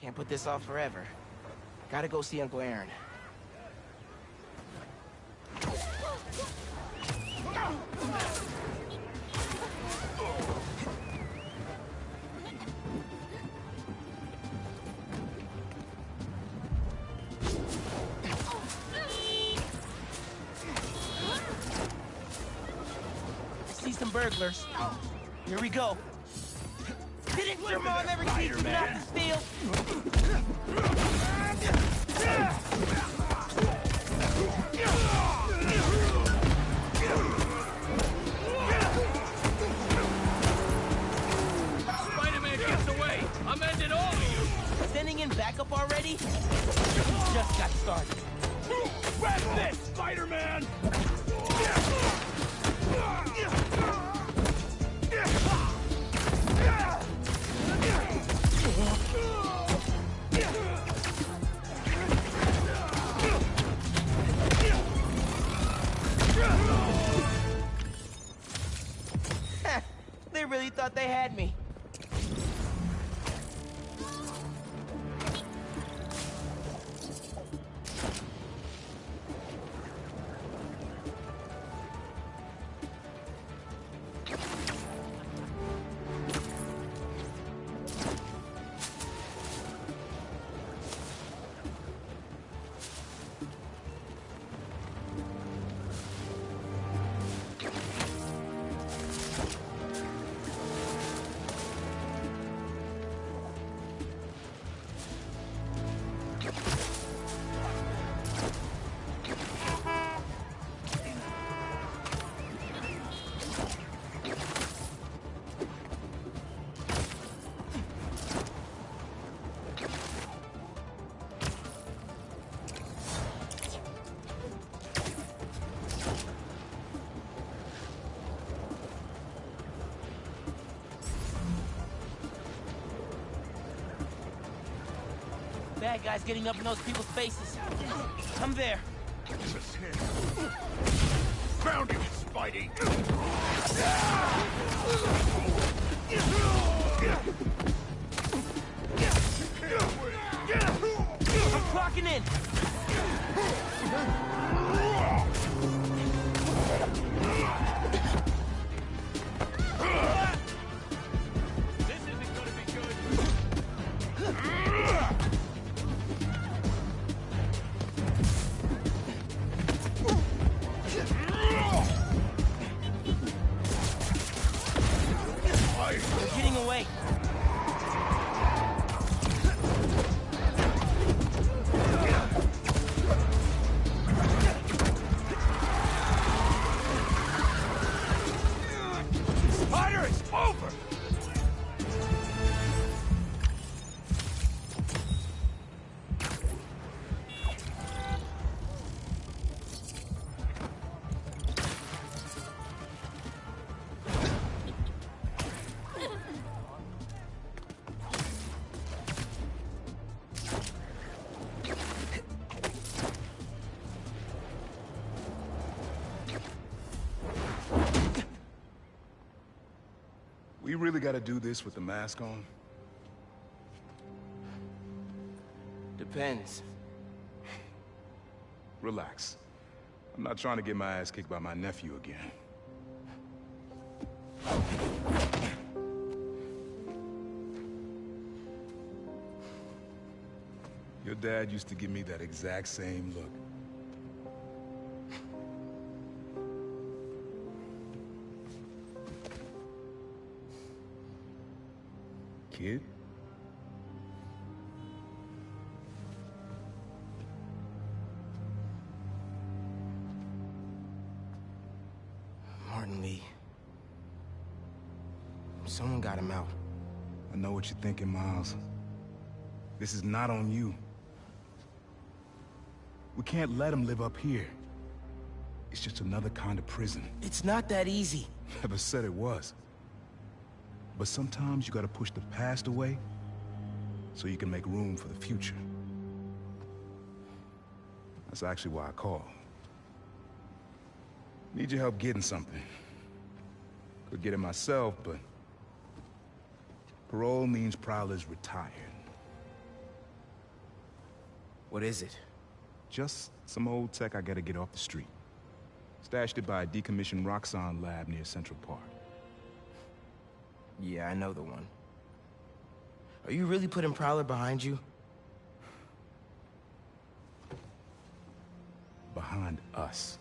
Can't put this off forever. Gotta go see Uncle Aaron. I see some burglars. Here we go. Didn't your mom ever teach you not to steal? Spider-Man gets away! I'm ending all of you! Sending in backup already? We just got started. Grab this, Spider-Man! They really thought they had me. Bad guys getting up in those people's faces. I'm there. Just hit. Found you, Spidey! I'm clocking in. This isn't gonna be good. They're getting away. Spider, it's over! We really gotta do this with the mask on? Depends. Relax. I'm not trying to get my ass kicked by my nephew again. Your dad used to give me that exact same look. Kid? Martin Lee. Someone got him out. I know what you're thinking, Miles. This is not on you. We can't let him live up here. It's just another kind of prison. It's not that easy. Never said it was. But sometimes you gotta push the past away so you can make room for the future. That's actually why I called. Need your help getting something. Could get it myself, but parole means Prowler's retired. What is it? Just some old tech I gotta get off the street. Stashed it by a decommissioned Roxxon lab near Central Park. Yeah, I know the one. Are you really putting Prowler behind you? Behind us.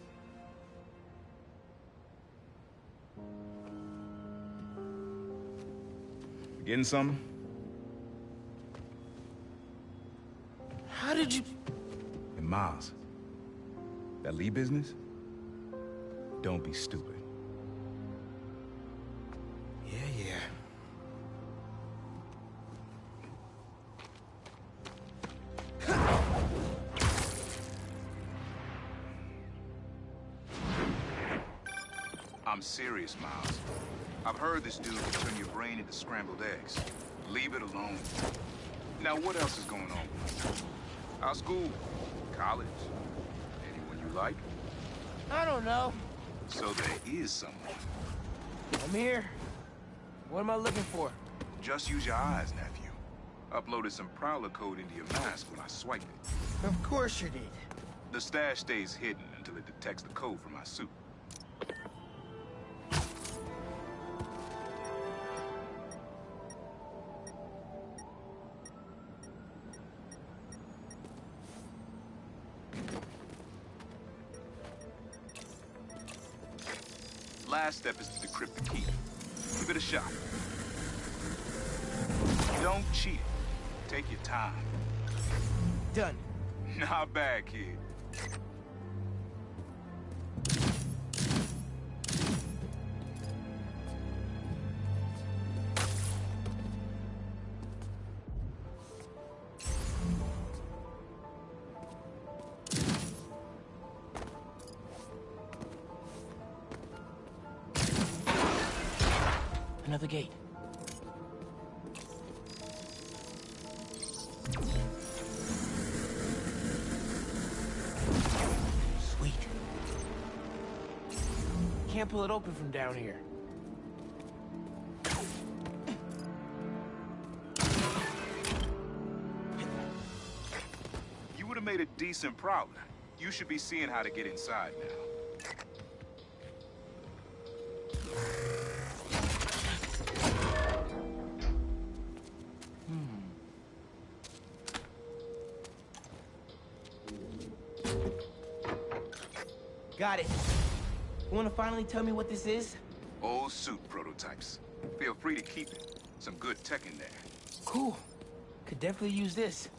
Getting something? How did you... And Miles, that Lee business? Don't be stupid. Yeah. I'm serious, Miles. I've heard this dude can turn your brain into scrambled eggs. Leave it alone. Now, what else is going on? Our school? College? Anyone you like? I don't know. So there is someone. I'm here. What am I looking for? Just use your eyes, nephew. Uploaded some Prowler code into your mask when I swiped it. Of course you did. The stash stays hidden until it detects the code from my suit. Last step is to decrypt the key. Give it a shot. Don't cheat it. Take your time. Done. Not bad, kid. Another gate. Sweet. Can't pull it open from down here. You would have made a decent Prowler. You should be seeing how to get inside now. Got it. You wanna finally tell me what this is? Old suit prototypes. Feel free to keep it. Some good tech in there. Cool. Could definitely use this.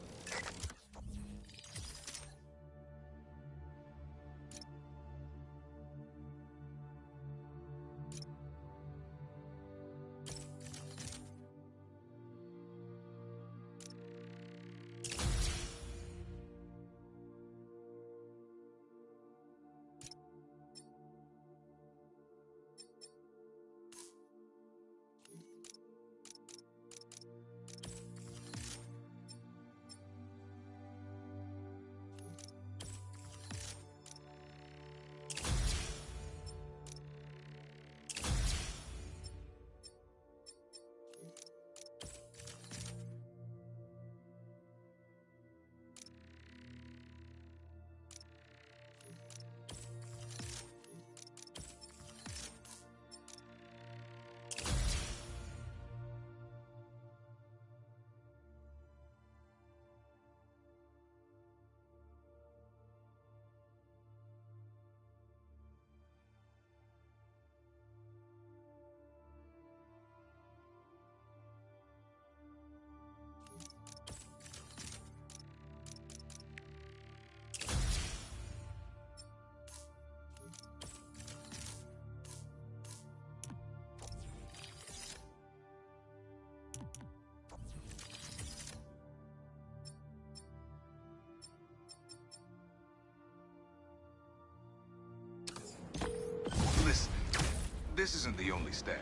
This isn't the only stash.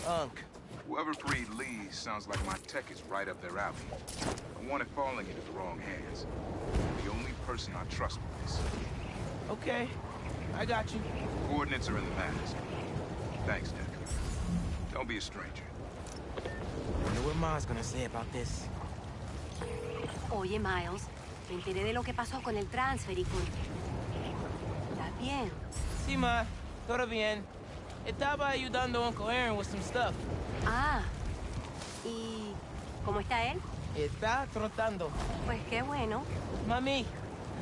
Unk. Whoever freed Lee sounds like my tech is right up their alley. I want it falling into the wrong hands. The only person I trust with this. Okay, I got you. Coordinates are in the mask. Thanks, nephew. Don't be a stranger. Wonder what Ma's gonna say about this. Oye, Miles, Me enteré de lo que pasó con el transfer y con... ¿Estás bien? Sí, ma. Todo bien. Estaba ayudando a Uncle Aaron with some stuff. Ah, ¿y cómo está él? Está trotando. Pues qué bueno. Mami,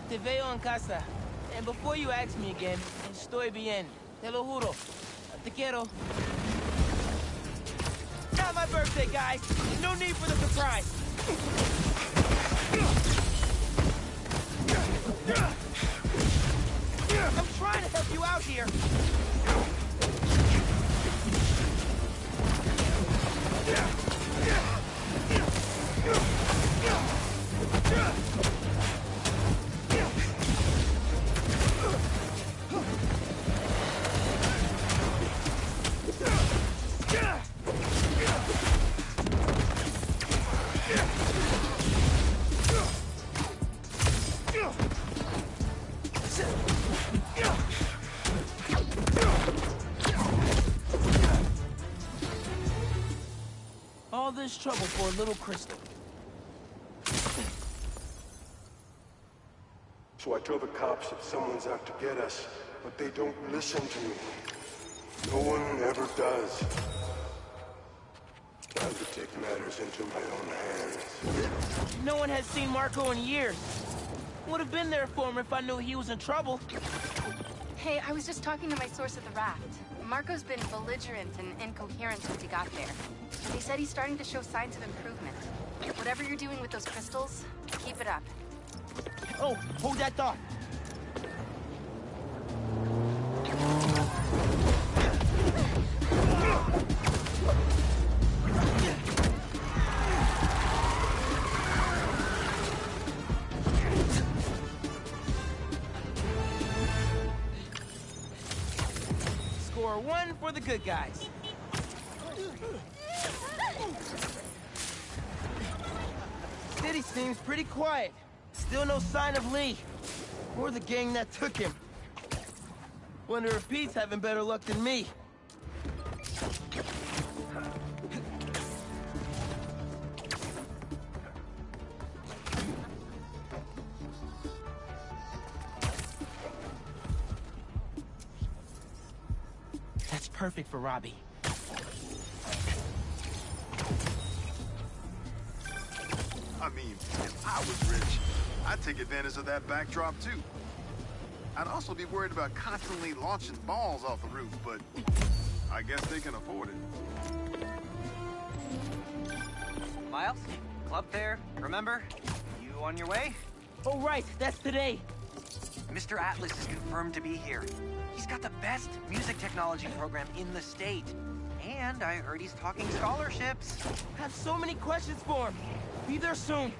te veo en casa. And before you ask me again, estoy bien. Te lo juro. Te quiero. Not my birthday, guys. No need for the surprise. I'm trying to help you out here. All this trouble for a little crystal. So I tell the cops that someone's out to get us, but they don't listen to me. No one ever does. Time to take matters into my own hands. No one has seen Marco in years. Would have been there for him if I knew he was in trouble. Hey, I was just talking to my source at the raft. Marco's been belligerent and incoherent since he got there. And he said he's starting to show signs of improvement. Whatever you're doing with those crystals, keep it up. Oh, hold that thought. Score one for the good guys. City seems pretty quiet. Still no sign of Lee. Or the gang that took him. Wonder if Pete's having better luck than me. That's perfect for Robbie. I mean, if I was rich, I'd take advantage of that backdrop too. I'd also be worried about constantly launching balls off the roof, but I guess they can afford it. Miles, club fair, remember? You on your way? Oh, right, that's today. Mr. Atlas is confirmed to be here. He's got the best music technology program in the state. And I heard he's talking scholarships. I have so many questions for him. Be there soon.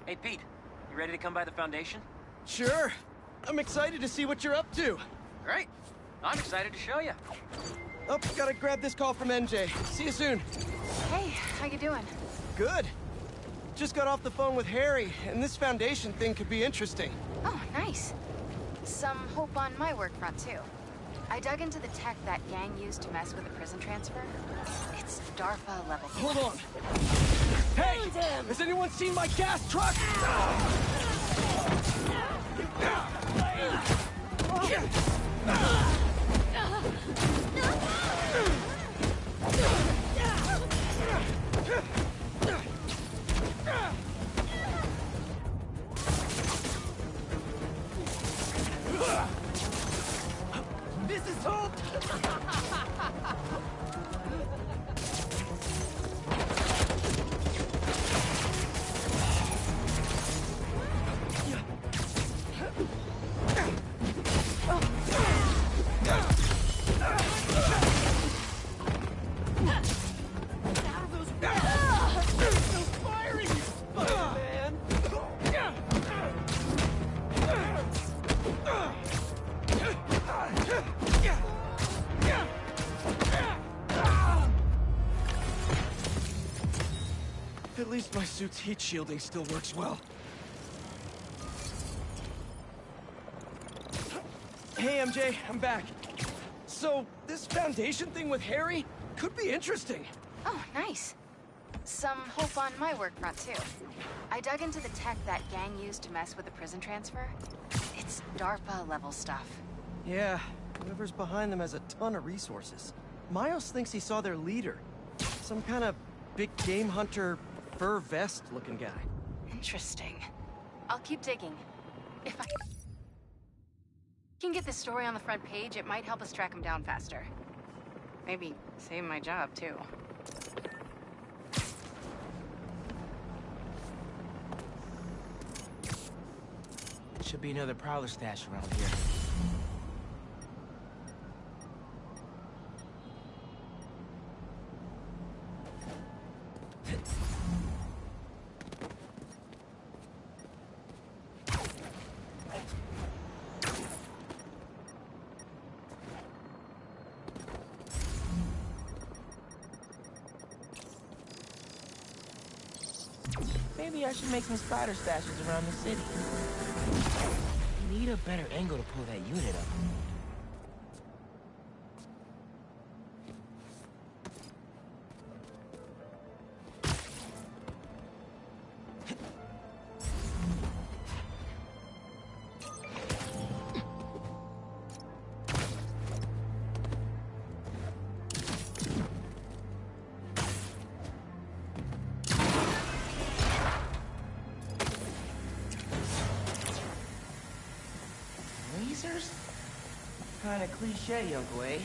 Hey, Pete, you ready to come by the Foundation? Sure. I'm excited to see what you're up to. Great. I'm excited to show you. Oh, gotta grab this call from NJ. See you soon. Hey, how you doing? Good. Just got off the phone with Harry, and this Foundation thing could be interesting. Oh, nice. Some hope on my work front, too. I dug into the tech that gang used to mess with the prison transfer. It's DARPA level. Hold on. Hey! Has anyone seen my gas truck? This is hope! At least my suit's heat shielding still works well. Hey, MJ, I'm back. So, this Foundation thing with Harry could be interesting. Oh, nice. Some hope on my work front, too. I dug into the tech that gang used to mess with the prison transfer. It's DARPA-level stuff. Yeah, whoever's behind them has a ton of resources. Miles thinks he saw their leader. Some kind of big game hunter, fur vest-looking guy. Interesting. I'll keep digging. If I can get this story on the front page, it might help us track him down faster. Maybe save my job, too. Should be another Prowler stash around here. Maybe I should make some spider stashes around the city. Need a better angle to pull that unit up. Lasers? Kinda cliche, Uncle A.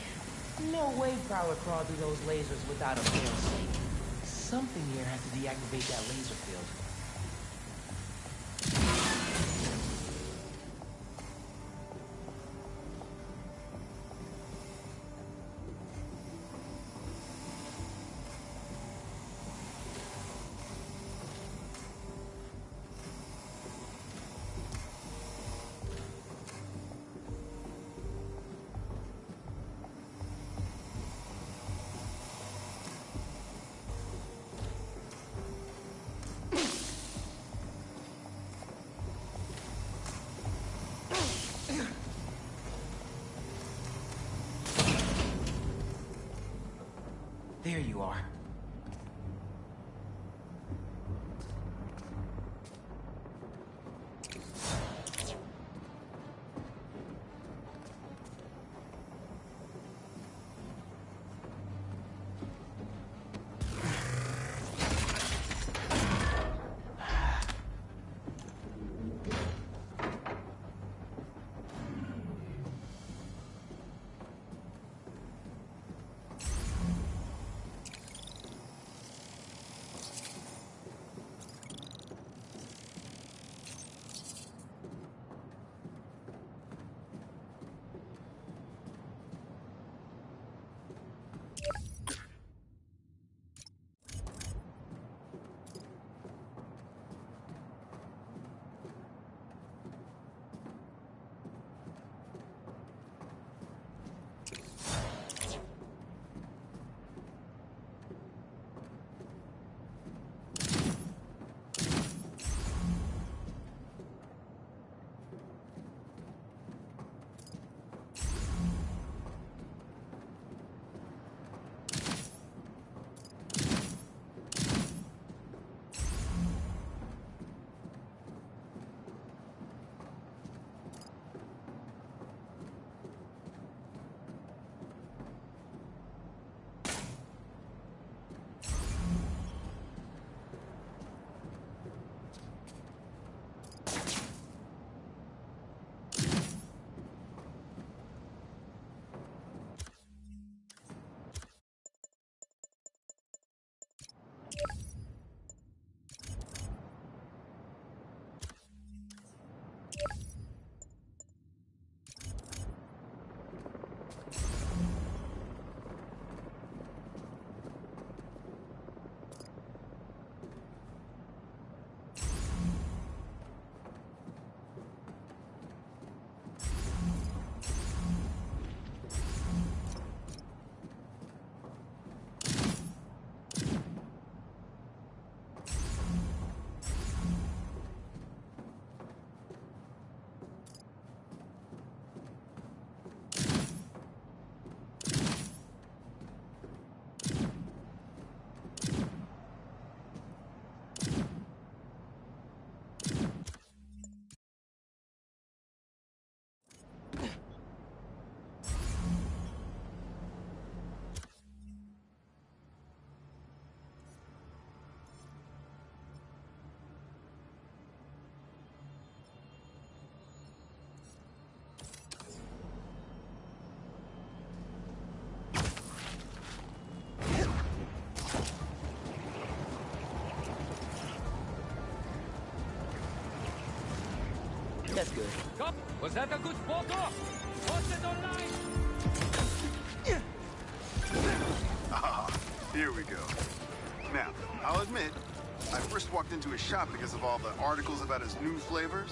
No way Prowler crawled through those lasers without a fail-safe. Something here has to deactivate that laser field. There you are. That's good. Cop, was that a good photo? Post it online. Ah, here we go. Now, I'll admit, I first walked into his shop because of all the articles about his new flavors,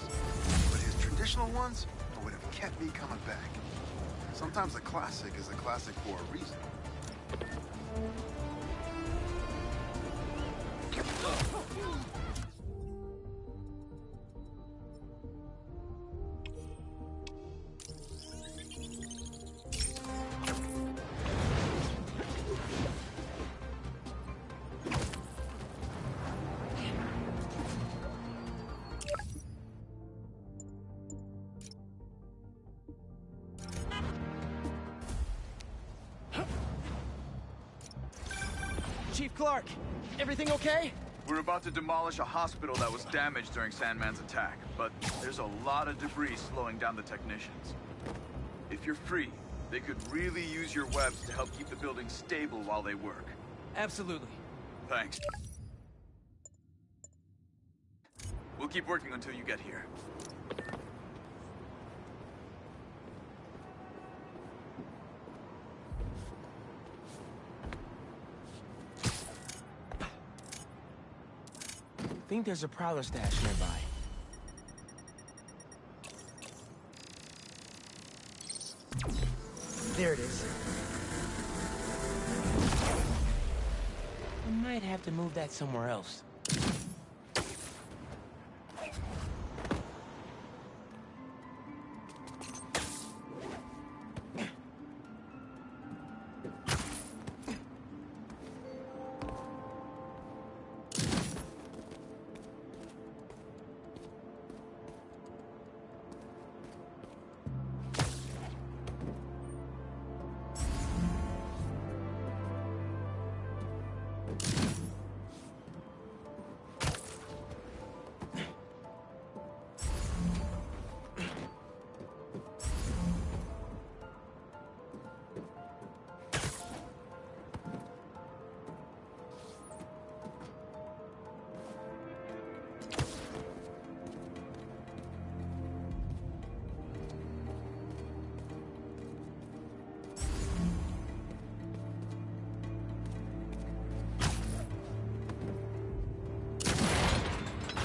but his traditional ones would have kept me coming back. Sometimes a classic is a classic for a reason. Chief Clark, everything okay? We're about to demolish a hospital that was damaged during Sandman's attack, but there's a lot of debris slowing down the technicians. If you're free, they could really use your webs to help keep the building stable while they work. Absolutely. Thanks. We'll keep working until you get here. I think there's a Prowler stash nearby. There it is. I might have to move that somewhere else.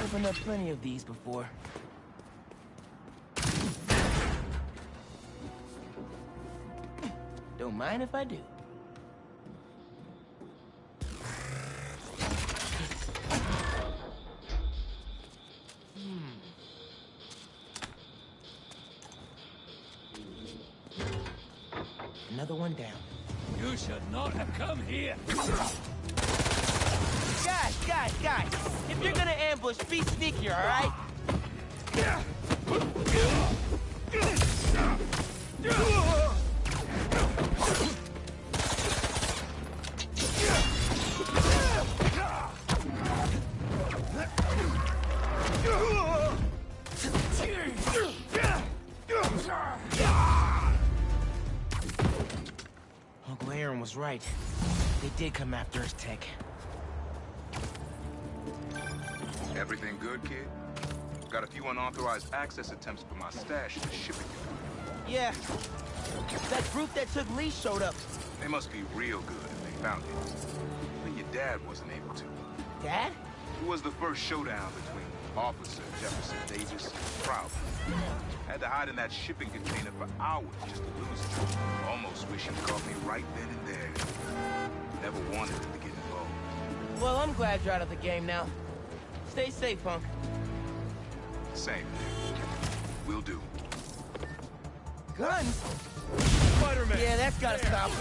Opened up plenty of these before. Don't mind if I do. Another one down. You should not have come here. Guys! If you're gonna ambush, be sneakier, all right? Uncle Aaron was right. They did come after his tech. Everything good, kid? Got a few unauthorized access attempts for my stash in the shipping container. Yeah. That group that took Lee showed up. They must be real good if they found it. But your dad wasn't able to. Dad? It was the first showdown between Officer Jefferson Davis and Prowler. Had to hide in that shipping container for hours just to lose it. Almost wish he'd caught me right then and there. Never wanted him to get involved. Well, I'm glad you're out of the game now. Stay safe, Punk. Same. Will do. Guns? Spider-Man! Yeah, that's gotta stop.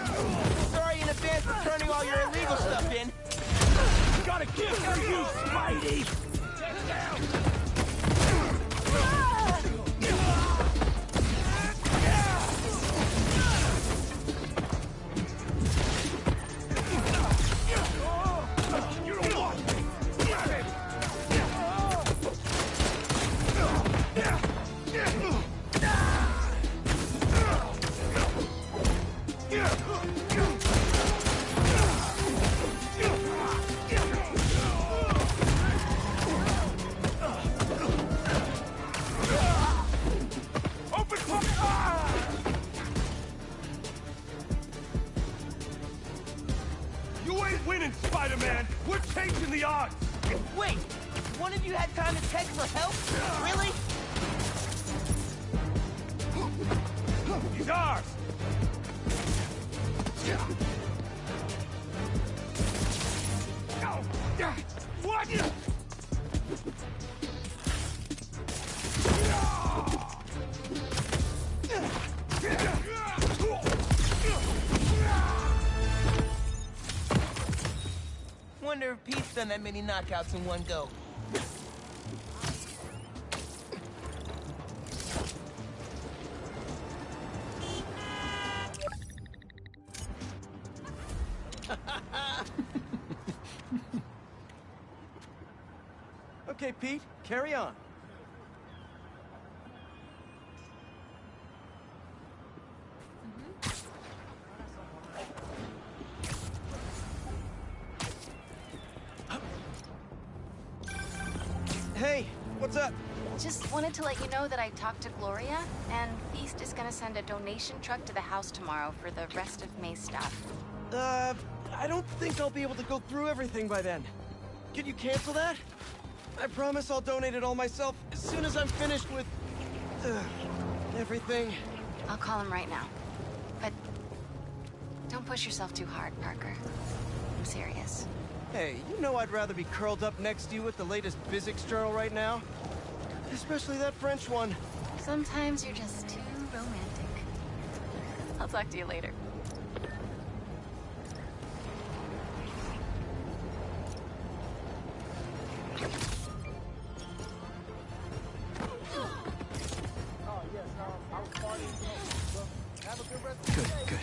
Sorry in advance for turning all your illegal stuff in. Got a gift for you, Spidey! Check down! the odds? Wait! One of you had time to text for help? Really? He's ours! What? Wonder if Pete's done that many knockouts in one go. Okay, Pete, carry on. Hey, what's up? Just wanted to let you know that I talked to Gloria, and Feast is gonna send a donation truck to the house tomorrow for the rest of May's stuff. I don't think I'll be able to go through everything by then. Could you cancel that? I promise I'll donate it all myself as soon as I'm finished with... everything. I'll call him right now. But don't push yourself too hard, Parker. I'm serious. Hey, you know I'd rather be curled up next to you with the latest physics journal right now. Especially that French one. Sometimes you're just too romantic. I'll talk to you later. Good.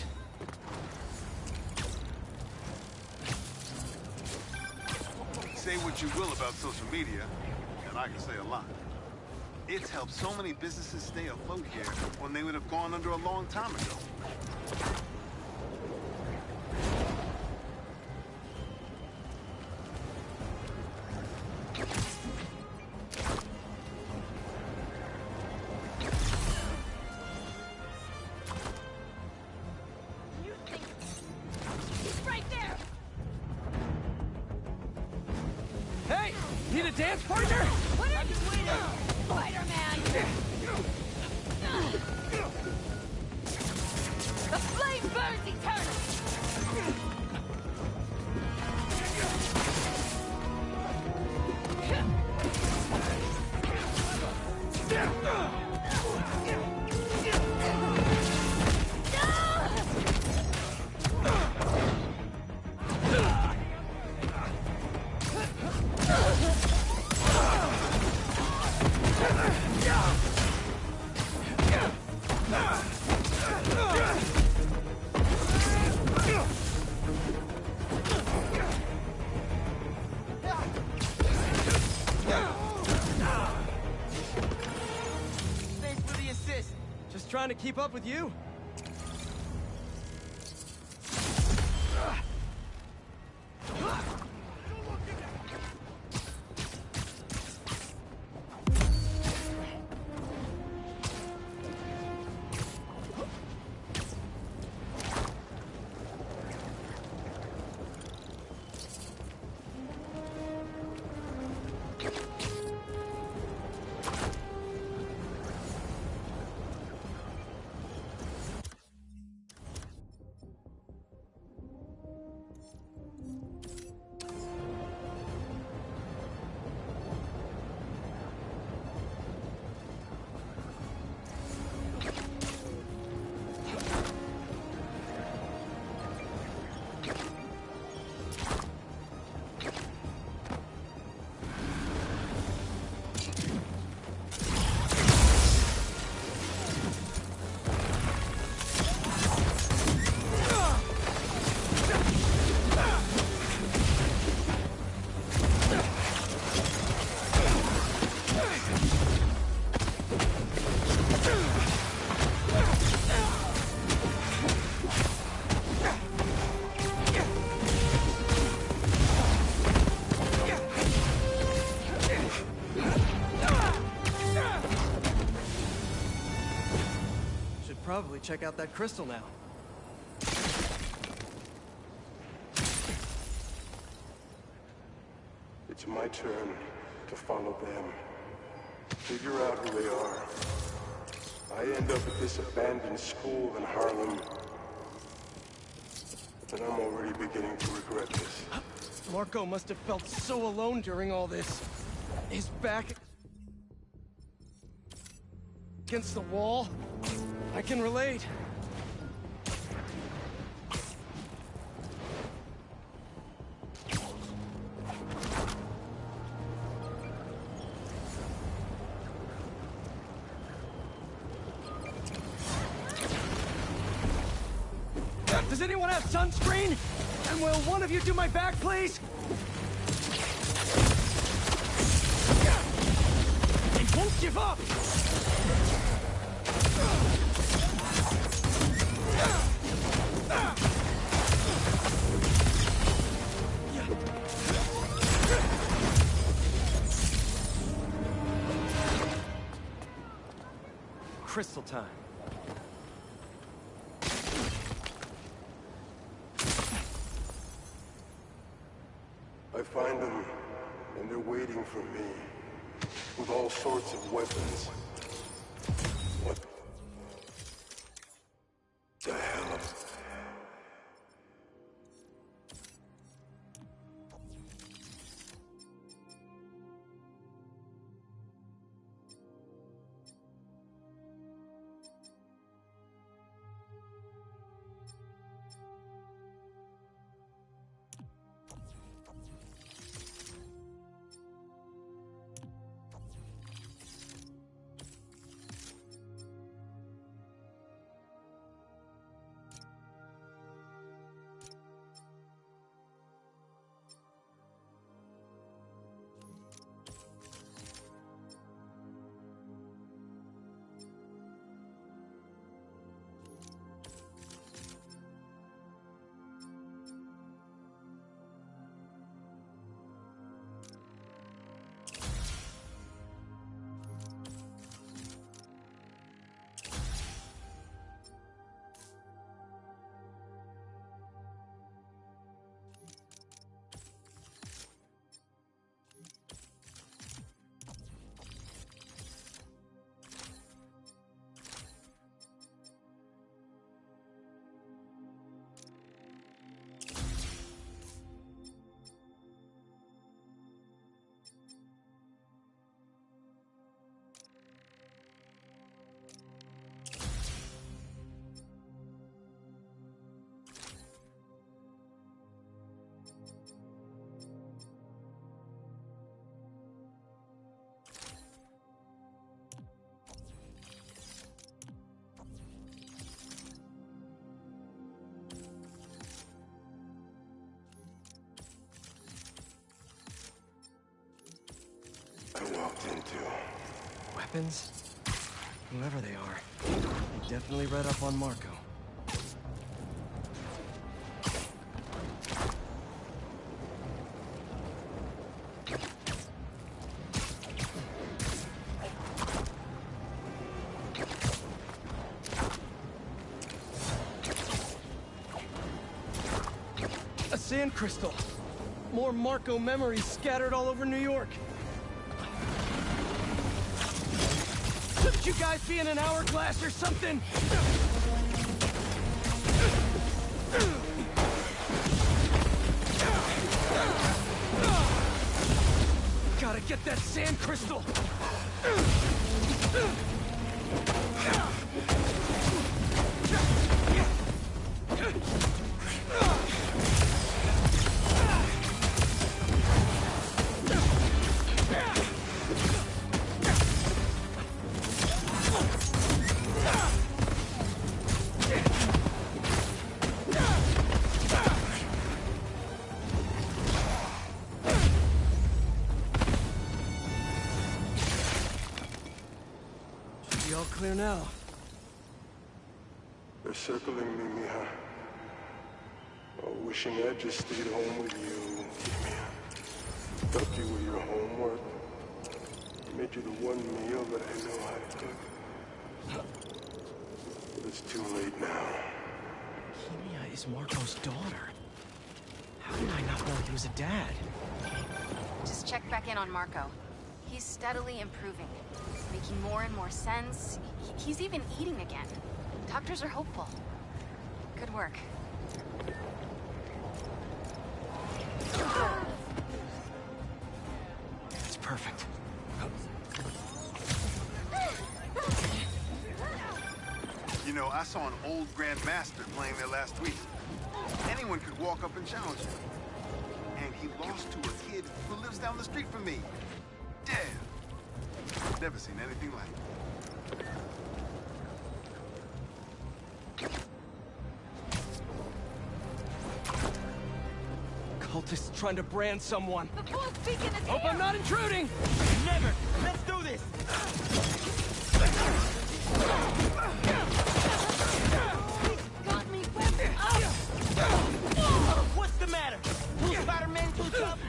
Say what you will about social media, and I can say a lot. It's helped so many businesses stay afloat here when they would have gone under a long time ago. Hey! Need a dance partner? What are you waiting? Spider-Man! The flame burns eternal! Thanks for the assist. Just trying to keep up with you. Probably check out that crystal now. It's my turn to follow them. Figure out who they are. I end up at this abandoned school in Harlem. And I'm already beginning to regret this. Marco must have felt so alone during all this. His back against the wall. I can relate. Does anyone have sunscreen? And will one of you do my back, please? They won't give up! Crystal time. I find them, and they're waiting for me, with all sorts of weapons. What the hell? I walked into. Weapons? Whoever they are, they definitely read up on Marco. A sand crystal. More Marco memories scattered all over New York. Shouldn't you guys be in an hourglass or something? Gotta get that sand crystal! All clear now. They're circling me, Mija. Oh, wishing I'd just stayed home with you, Mija. Helped you with your homework. Made you the one meal that I know how to cook. But it's too late now. Kimia is Marco's daughter. How did I not know he was a dad? Just checked back in on Marco. He's steadily improving, making more and more sense. He's even eating again. Doctors are hopeful. Good work. It's perfect. You know, I saw an old Grandmaster playing there last week. Anyone could walk up and challenge him. And he lost to a kid who lives down the street from me. Damn. Never seen anything like it. Cultists trying to brand someone. The bull's beacon is Hope I'm not intruding! Never! Let's do this! got me whipped up! What's the matter? Who's Spider-Man too tough?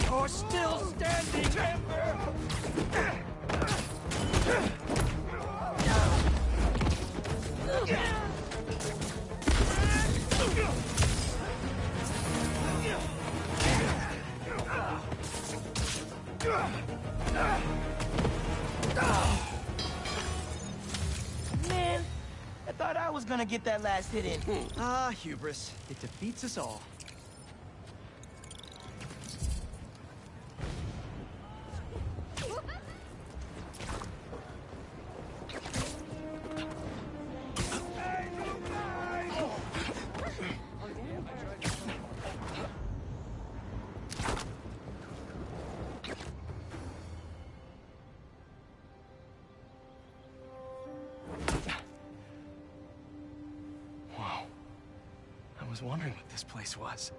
You're still standing, Ember! Man, I thought I was gonna get that last hit in. Ah, hubris. It defeats us all. Wow. I was wondering what this place was.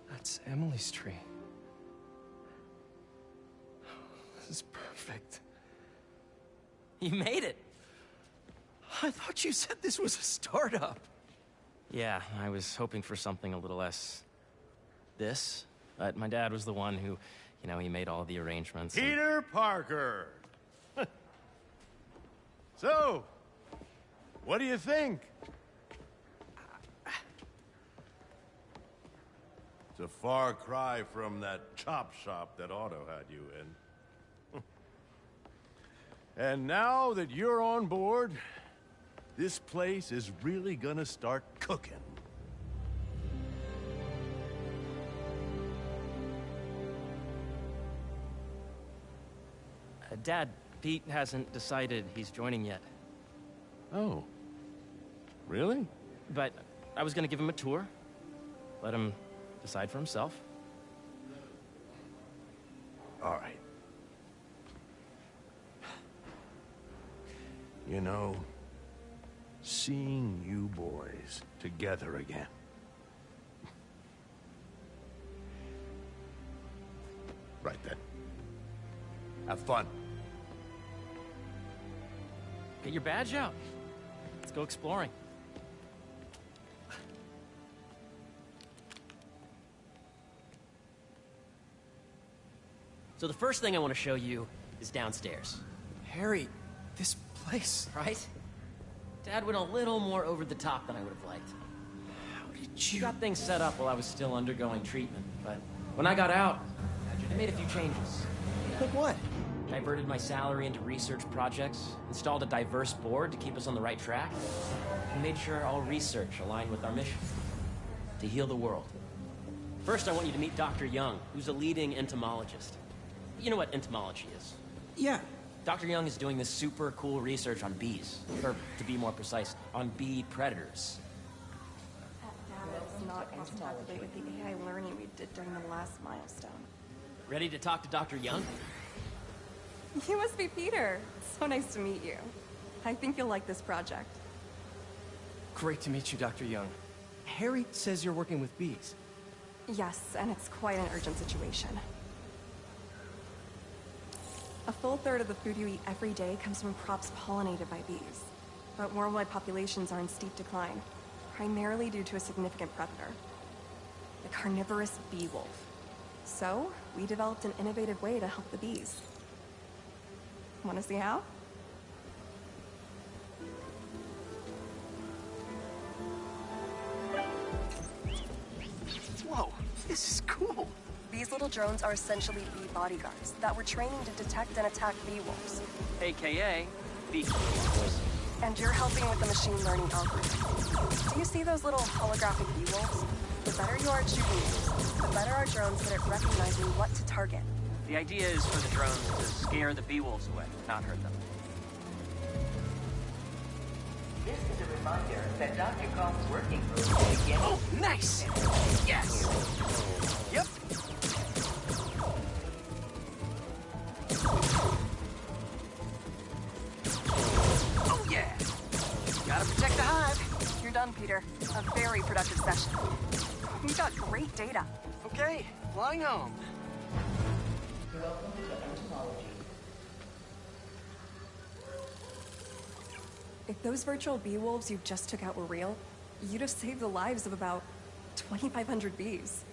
That's Emily's tree. This is perfect. You made it. I thought you said this was a startup. Yeah, I was hoping for something a little less this, but my dad was the one who, you know, he made all the arrangements. and- Peter Parker. So, what do you think? It's a far cry from that chop shop that Otto had you in. And now that you're on board, this place is really gonna start cooking. Dad, Pete hasn't decided he's joining yet. Oh. Really? But I was gonna give him a tour. Let him decide for himself. All right. You know, seeing you boys together again. Right then. Have fun. Get your badge out. Let's go exploring. So the first thing I want to show you is downstairs. Harry, this place. Right? Dad went a little more over the top than I would have liked. How did She you... got things set up while I was still undergoing treatment, but when I got out, I made a few changes. Like what? Diverted my salary into research projects, installed a diverse board to keep us on the right track, and made sure all research aligned with our mission, to heal the world. First, I want you to meet Dr. Young, who's a leading entomologist. You know what entomology is? Yeah. Dr. Young is doing this super cool research on bees, or to be more precise, on bee predators. That data is not compatible with the AI learning we did during the last milestone. Ready to talk to Dr. Young? You must be Peter. So nice to meet you. I think you'll like this project. Great to meet you, Dr. Young. Harry says you're working with bees. Yes, and it's quite an urgent situation. A full third of the food you eat every day comes from crops pollinated by bees. But worldwide populations are in steep decline, primarily due to a significant predator, the carnivorous bee wolf. So, we developed an innovative way to help the bees. Want to see how? Whoa, this is cool. These little drones are essentially bee bodyguards that were training to detect and attack bee wolves. AKA, bee. And you're helping with the machine learning algorithm. Do you see those little holographic bee wolves? The better you are at shooting these, the better our drones get at recognizing what to target. The idea is for the drones to scare the bee wolves away, not hurt them. This is a reminder that Dr. Kong's working group will begin. Oh, nice! Yes! Yep. Oh, yeah! Gotta protect the hive. You're done, Peter. A very productive session. We got great data. Okay, flying home. Welcome to entomology. If those virtual bee wolves you just took out were real, you'd have saved the lives of about 2,500 bees.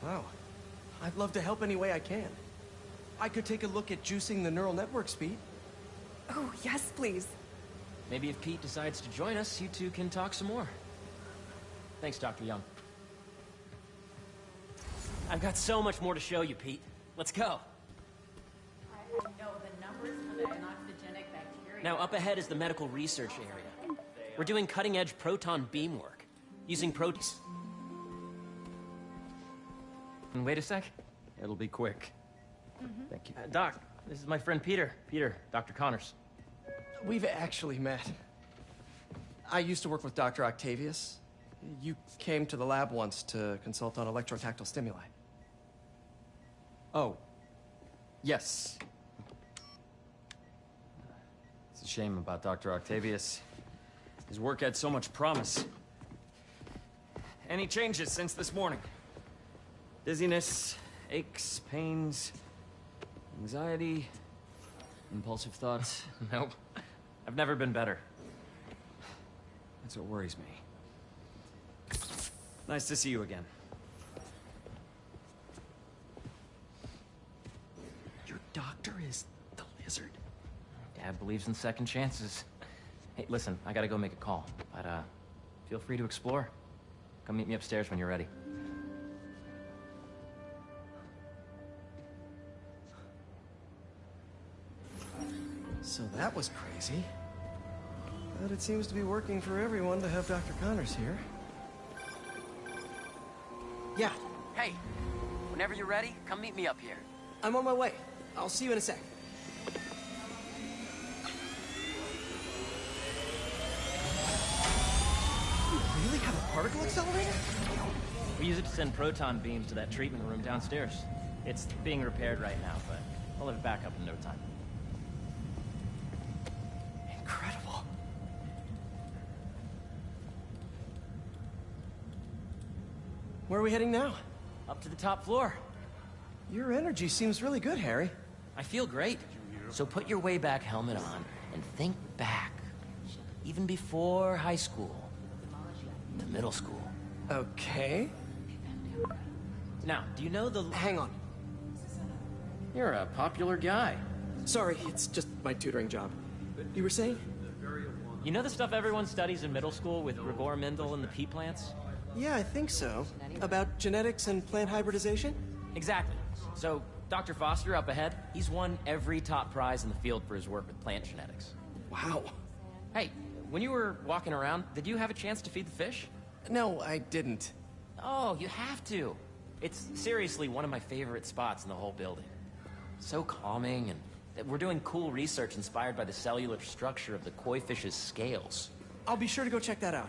Wow. I'd love to help any way I can. I could take a look at juicing the neural network speed. Oh, yes, please. Maybe if Pete decides to join us, you two can talk some more. Thanks, Dr. Young. I've got so much more to show you, Pete. Let's go. No, the numbers for the anoxygenic bacteria. Now, up ahead is the medical research area. We're doing cutting-edge proton beam work, using proteins. Wait a sec. It'll be quick. Thank you. Doc, this is my friend Peter. Peter, Dr. Connors. We've actually met. I used to work with Dr. Octavius. You came to the lab once to consult on electrotactile stimuli. Oh. Yes. It's a shame about Dr. Octavius. His work had so much promise. Any changes since this morning? Dizziness, aches, pains, anxiety, impulsive thoughts? Nope. I've never been better. That's what worries me. Nice to see you again. Your doctor is the lizard? Dad believes in second chances. Hey, listen, I gotta go make a call, but feel free to explore. Come meet me upstairs when you're ready. So that was crazy. But it seems to be working for everyone to have Dr. Connors here. Yeah. Hey, whenever you're ready, come meet me up here. I'm on my way. I'll see you in a sec. You really have a particle accelerator? We use it to send proton beams to that treatment room downstairs. It's being repaired right now, but I'll have it back up in no time. Incredible. Where are we heading now? Up to the top floor. Your energy seems really good, Harry. I feel great. So put your way back helmet on and think back. Even before high school. To middle school. Okay. Now, do you know the... Hang on. You're a popular guy. Sorry, it's just my tutoring job. You were saying? You know the stuff everyone studies in middle school with Gregor Mendel and the pea plants? Yeah, I think so. About genetics and plant hybridization? Exactly. So, Dr. Foster up ahead, he's won every top prize in the field for his work with plant genetics. Wow. Hey, when you were walking around, did you have a chance to feed the fish? No, I didn't. Oh, you have to. It's seriously one of my favorite spots in the whole building. So calming, and we're doing cool research inspired by the cellular structure of the koi fish's scales. I'll be sure to go check that out.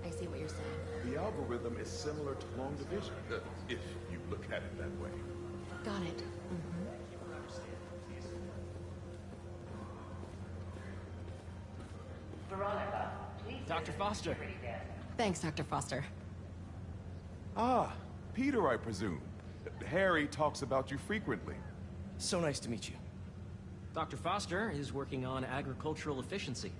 I see what you're saying. The algorithm is similar to long division, if you look at it that way. Got it. Veronica, please... Dr. Foster. Thanks, Dr. Foster. Ah, Peter, I presume. Harry talks about you frequently. So nice to meet you. Dr. Foster is working on agricultural efficiency.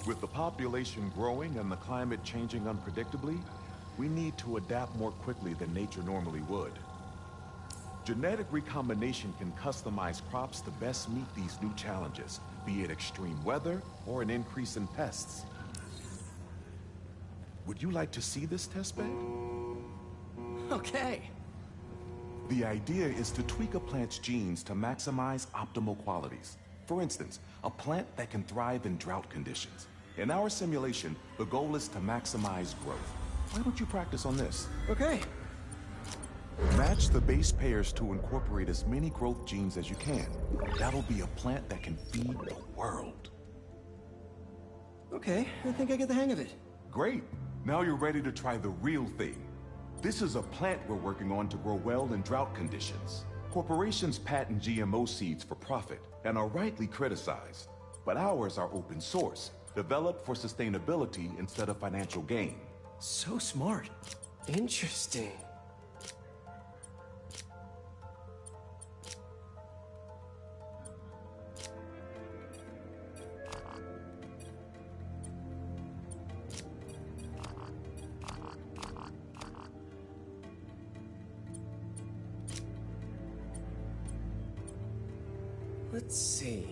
With the population growing and the climate changing unpredictably, we need to adapt more quickly than nature normally would. Genetic recombination can customize crops to best meet these new challenges, be it extreme weather or an increase in pests. Would you like to see this testbed? Okay. The idea is to tweak a plant's genes to maximize optimal qualities. For instance, a plant that can thrive in drought conditions. In our simulation, the goal is to maximize growth. Why don't you practice on this? Okay. Match the base pairs to incorporate as many growth genes as you can. That'll be a plant that can feed the world. Okay, I think I get the hang of it. Great. Now you're ready to try the real thing. This is a plant we're working on to grow well in drought conditions. Corporations patent GMO seeds for profit and are rightly criticized. But ours are open source, developed for sustainability instead of financial gain. So smart. Interesting. Let's see.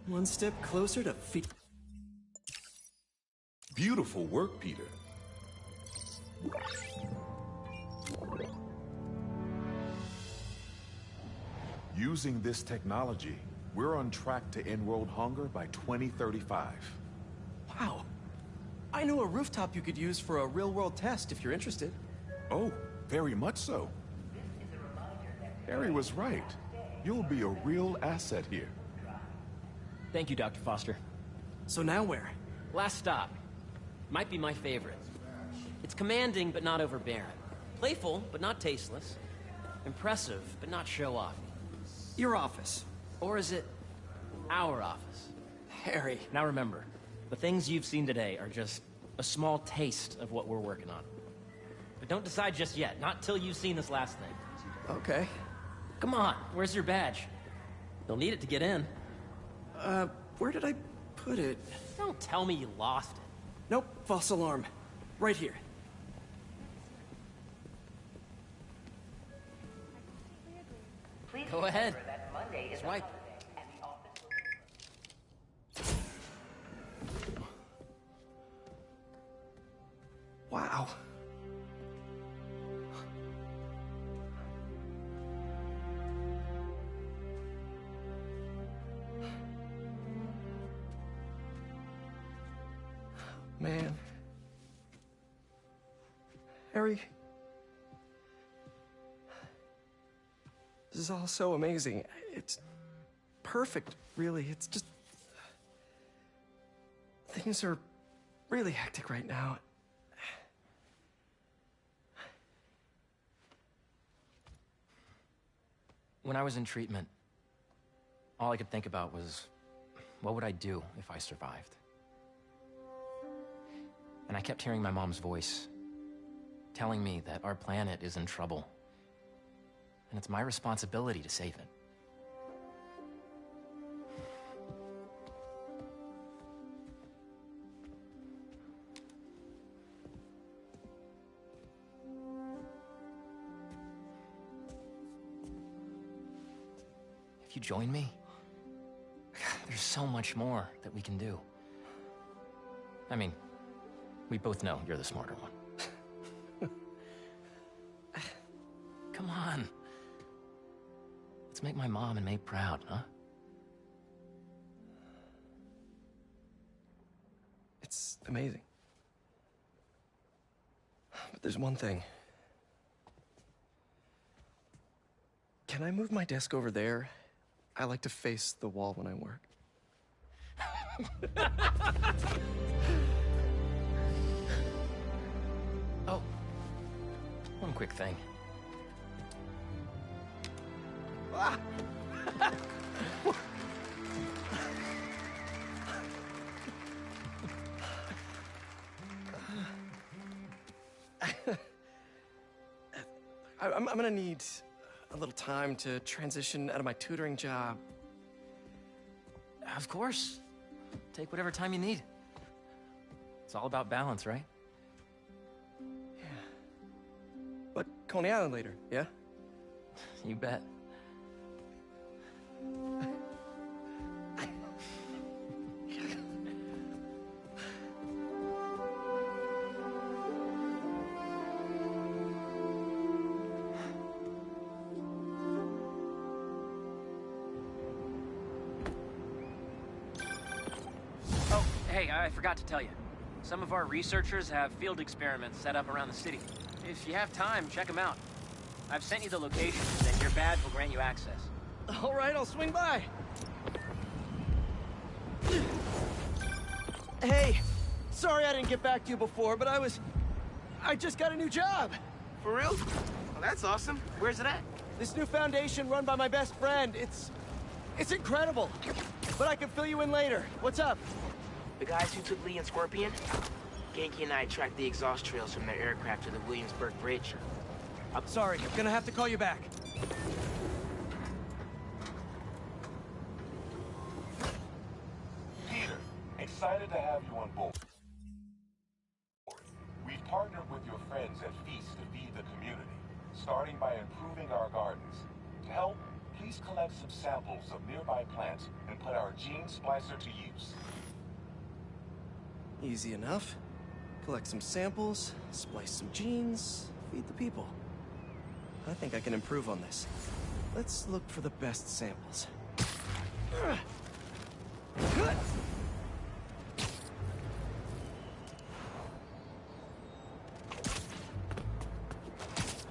One step closer to feet. Beautiful work, Peter. Using this technology, we're on track to end world hunger by 2035. Wow. I know a rooftop you could use for a real-world test if you're interested. Oh, very much so. Harry was right. You'll be a real asset here. Thank you, Dr. Foster. So now where? Last stop. Might be my favorite. It's commanding, but not overbearing. Playful, but not tasteless. Impressive, but not show-off. Your office. Or is it our office? Harry. Now remember, the things you've seen today are just a small taste of what we're working on. But don't decide just yet, not till you've seen this last thing. Okay. Come on, where's your badge? You'll need it to get in. Where did I put it? Don't tell me you lost it. Nope, false alarm. Right here. Please Go ahead. remember that Monday is a Swipe. holiday, and the office will... Wow. Man. Harry. This is all so amazing. It's perfect, really. It's just... Things are really hectic right now. When I was in treatment, all I could think about was, what would I do if I survived? And I kept hearing my mom's voice, telling me that our planet is in trouble, and it's my responsibility to save it. If you join me, there's so much more that we can do. I mean, we both know you're the smarter one. Come on. Let's make my mom and May proud, huh? It's amazing. But there's one thing. Can I move my desk over there? I like to face the wall when I work. Oh, one quick thing. Ah. I'm gonna need a little time to transition out of my tutoring job. Of course. Take whatever time you need. It's all about balance, right? Yeah. But Coney Island later, yeah? You bet. Hey, I forgot to tell you. Some of our researchers have field experiments set up around the city. If you have time, check them out. I've sent you the locations, and your badge will grant you access. All right, I'll swing by. Hey, sorry I didn't get back to you before, but I just got a new job. For real? Well, that's awesome. Where's it at? This new foundation run by my best friend. It's incredible. But I can fill you in later. What's up? The guys who took Lee and Scorpion? Genki and I tracked the exhaust trails from their aircraft to the Williamsburg Bridge. I'm sorry, I'm gonna have to call you back. Peter, excited to have you on board. We've partnered with your friends at Feast to feed the community, starting by improving our gardens. To help, please collect some samples of nearby plants and put our gene splicer to use. Easy enough. Collect some samples, splice some genes, feed the people. I think I can improve on this. Let's look for the best samples.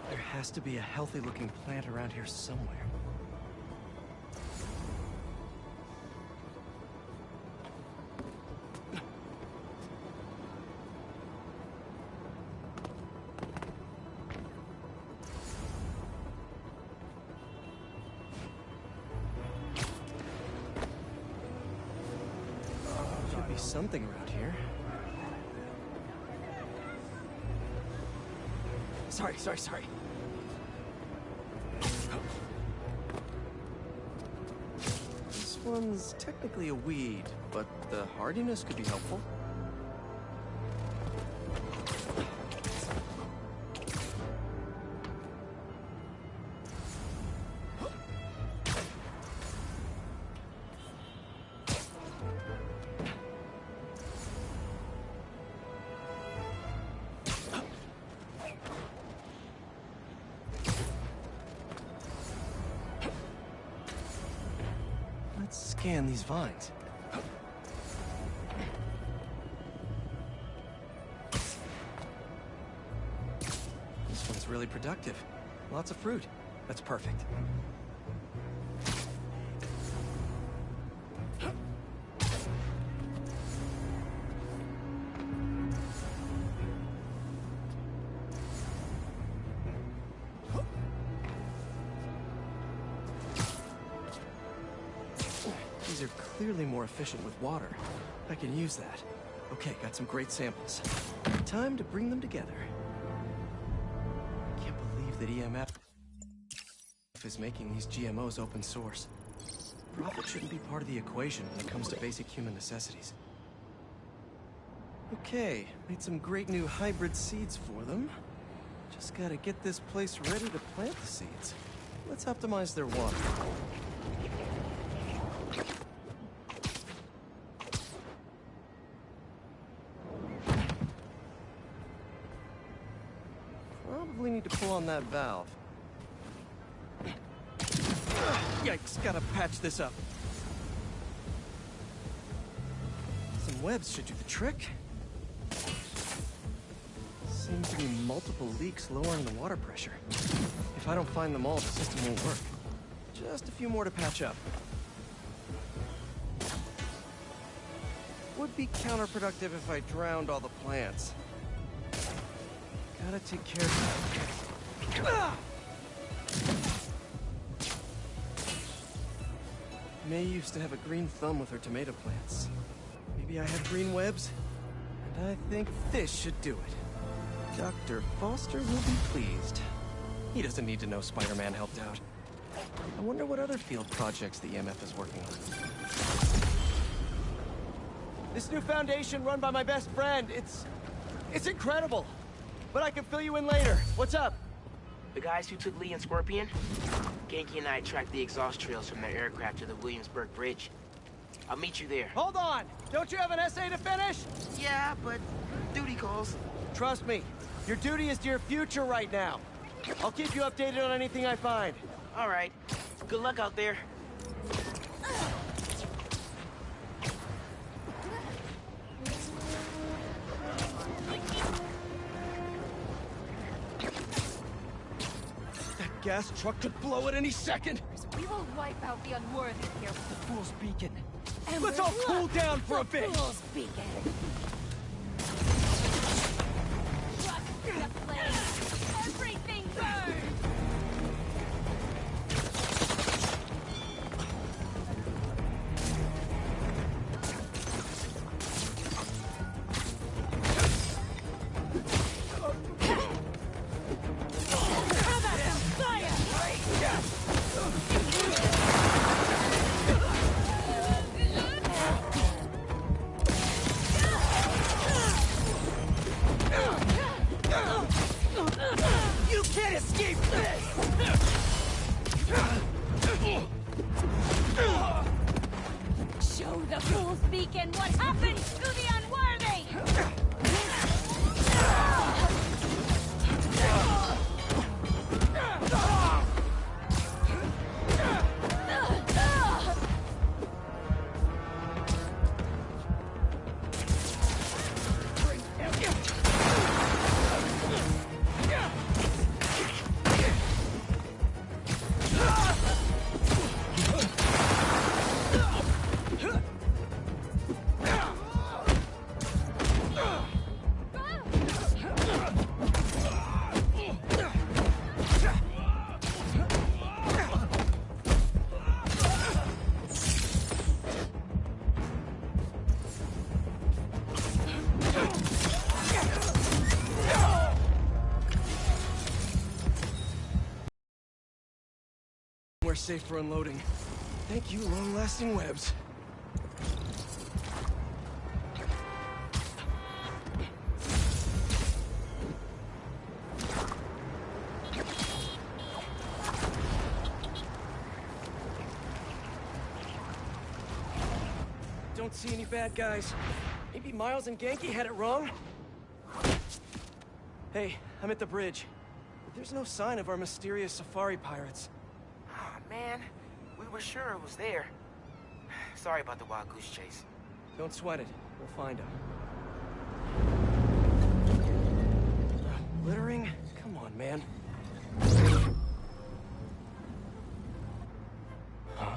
There has to be a healthy-looking plant around here somewhere. Something around here. Sorry. This one's technically a weed, but the hardiness could be helpful. Scan these vines. This one's really productive. Lots of fruit. That's perfect. These are clearly more efficient with water. I can use that. Okay, got some great samples. Time to bring them together. Can't believe that EMF is making these GMOs open source. Profit shouldn't be part of the equation when it comes to basic human necessities. Okay, made some great new hybrid seeds for them. Just gotta get this place ready to plant the seeds. Let's optimize their water. Probably need to pull on that valve. Yikes, gotta patch this up. Some webs should do the trick. Seems to be multiple leaks lowering the water pressure. If I don't find them all, the system won't work. Just a few more to patch up. Would be counterproductive if I drowned all the plants. Gotta take care of that. May used to have a green thumb with her tomato plants. Maybe I have green webs? And I think this should do it. Dr. Foster will be pleased. He doesn't need to know Spider-Man helped out. I wonder what other field projects the EMF is working on. This new foundation run by my best friend, it's incredible. But I can fill you in later. What's up? The guys who took Lee and Scorpion? Genki and I tracked the exhaust trails from their aircraft to the Williamsburg Bridge. I'll meet you there. Hold on! Don't you have an essay to finish? Yeah, but duty calls. Trust me, your duty is to your future right now. I'll keep you updated on anything I find. All right. Good luck out there. That gas truck could blow at any second. We will wipe out the unworthy here with the Fool's Beacon. And let's all cool down for a bit. Fool's Beacon. The flame. Everything burns. Show the Fool's Beacon what happens to the unworthy! We're safe for unloading. Thank you, long-lasting webs. Don't see any bad guys. Maybe Miles and Genki had it wrong? Hey, I'm at the bridge. But there's no sign of our mysterious safari pirates. Man, we were sure it was there. Sorry about the wild goose chase. Don't sweat it. We'll find them. Littering? Come on, man. Huh?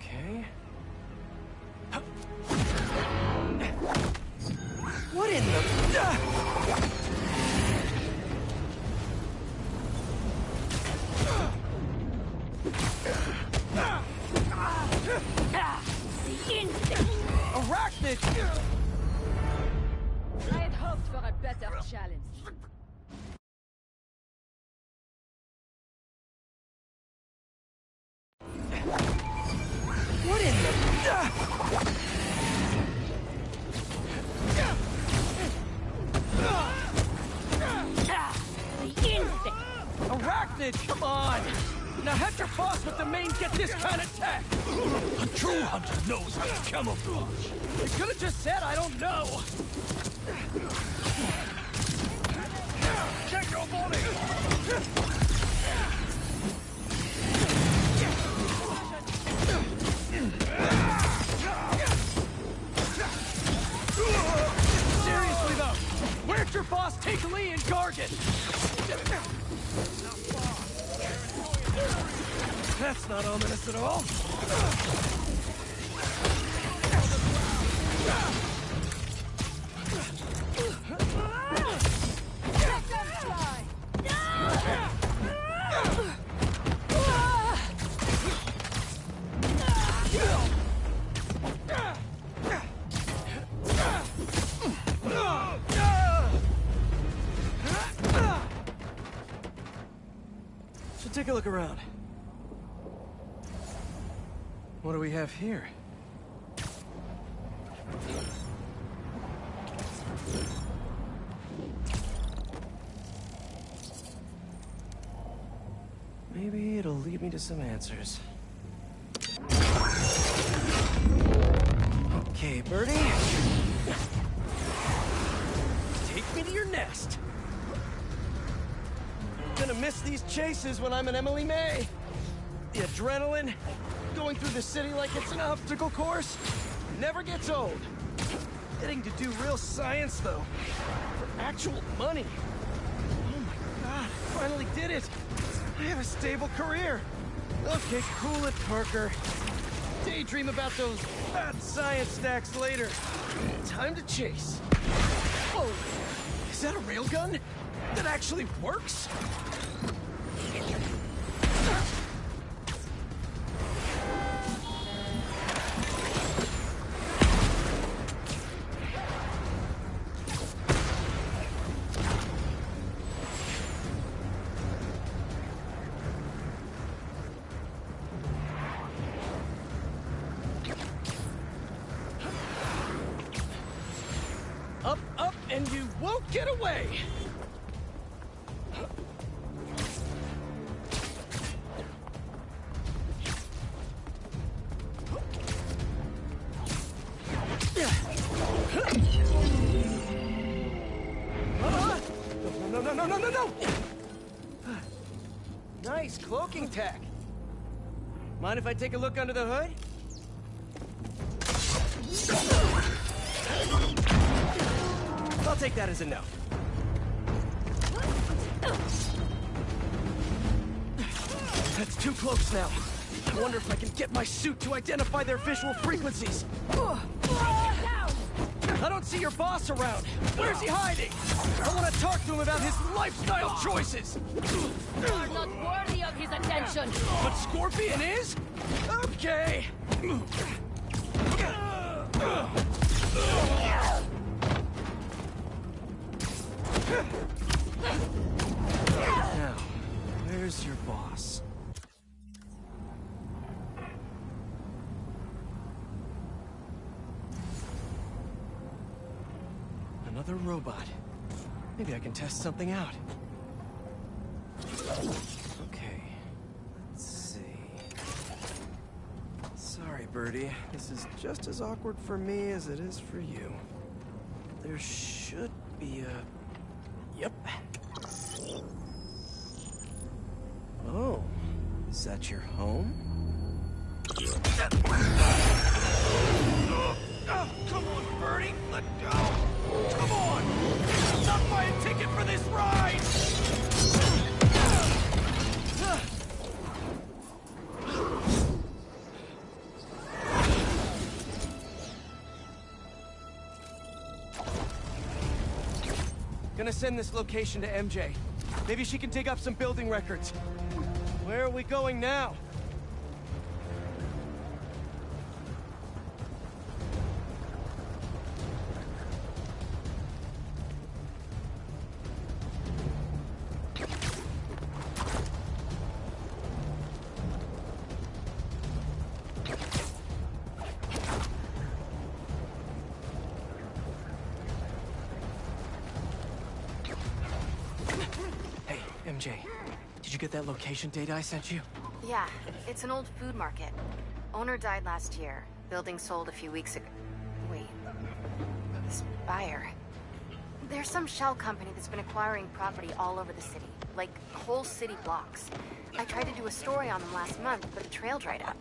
Okay. What in the... The instinct! Arachnid! I had hoped for a better challenge. What in the... The instinct! Arachnid, come on! Now have your boss with the main get this kind of tech! A true hunter knows how to camouflage. You could have just said I don't know! Check your body! not ominous at all. Should take a look around. What do we have here? Maybe it'll lead me to some answers. Okay, Birdie. Take me to your nest. Gonna miss these chases when I'm an Emily May. The adrenaline, going through the city like it's an obstacle course, never gets old. Getting to do real science, though, for actual money. Oh my god, I finally did it. I have a stable career. Okay, cool it, Parker. Daydream about those bad science stacks later. Time to chase. Whoa, is that a railgun that actually works? Up, up, and you won't get away! No! Nice cloaking tech. Mind if I take a look under the hood? I'll take that as a no. That's too close now. I wonder if I can get my suit to identify their visual frequencies. I don't see your boss around. Where's he hiding? I want to talk to him about his lifestyle choices. You are not worthy of his attention. But Scorpion is? Okay. Now, where's your boss? Another robot. Maybe I can test something out. Okay, let's see. Sorry, Birdie. This is just as awkward for me as it is for you. There should be a... Yep. Oh, is that your home? Oh, come on, Birdie! Let go! Come on! Not buy a ticket for this ride! Gonna send this location to MJ. Maybe she can dig up some building records. Where are we going now? MJ, did you get that location data I sent you? Yeah, it's an old food market. Owner died last year. Building sold a few weeks ago. Wait. This buyer. There's some shell company that's been acquiring property all over the city. Like, whole city blocks. I tried to do a story on them last month, but the trail dried up.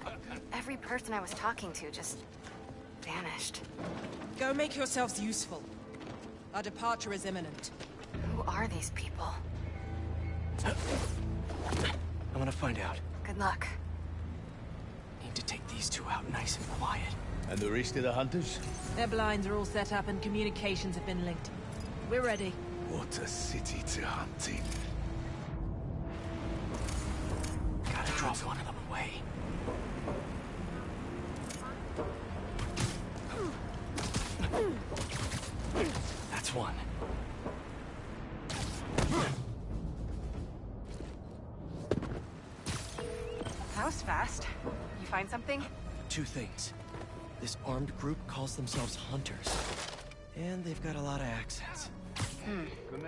Every person I was talking to just... vanished. Go make yourselves useful. Our departure is imminent. Who are these people? I'm gonna find out. Good luck. take these two out nice and quiet. And the rest of the hunters? Their blinds are all set up and communications have been linked. We're ready. What a city to hunt in. Gotta drop one of them away. That's one. That was fast. You find something? Two things. This armed group calls themselves Hunters. And they've got a lot of accents.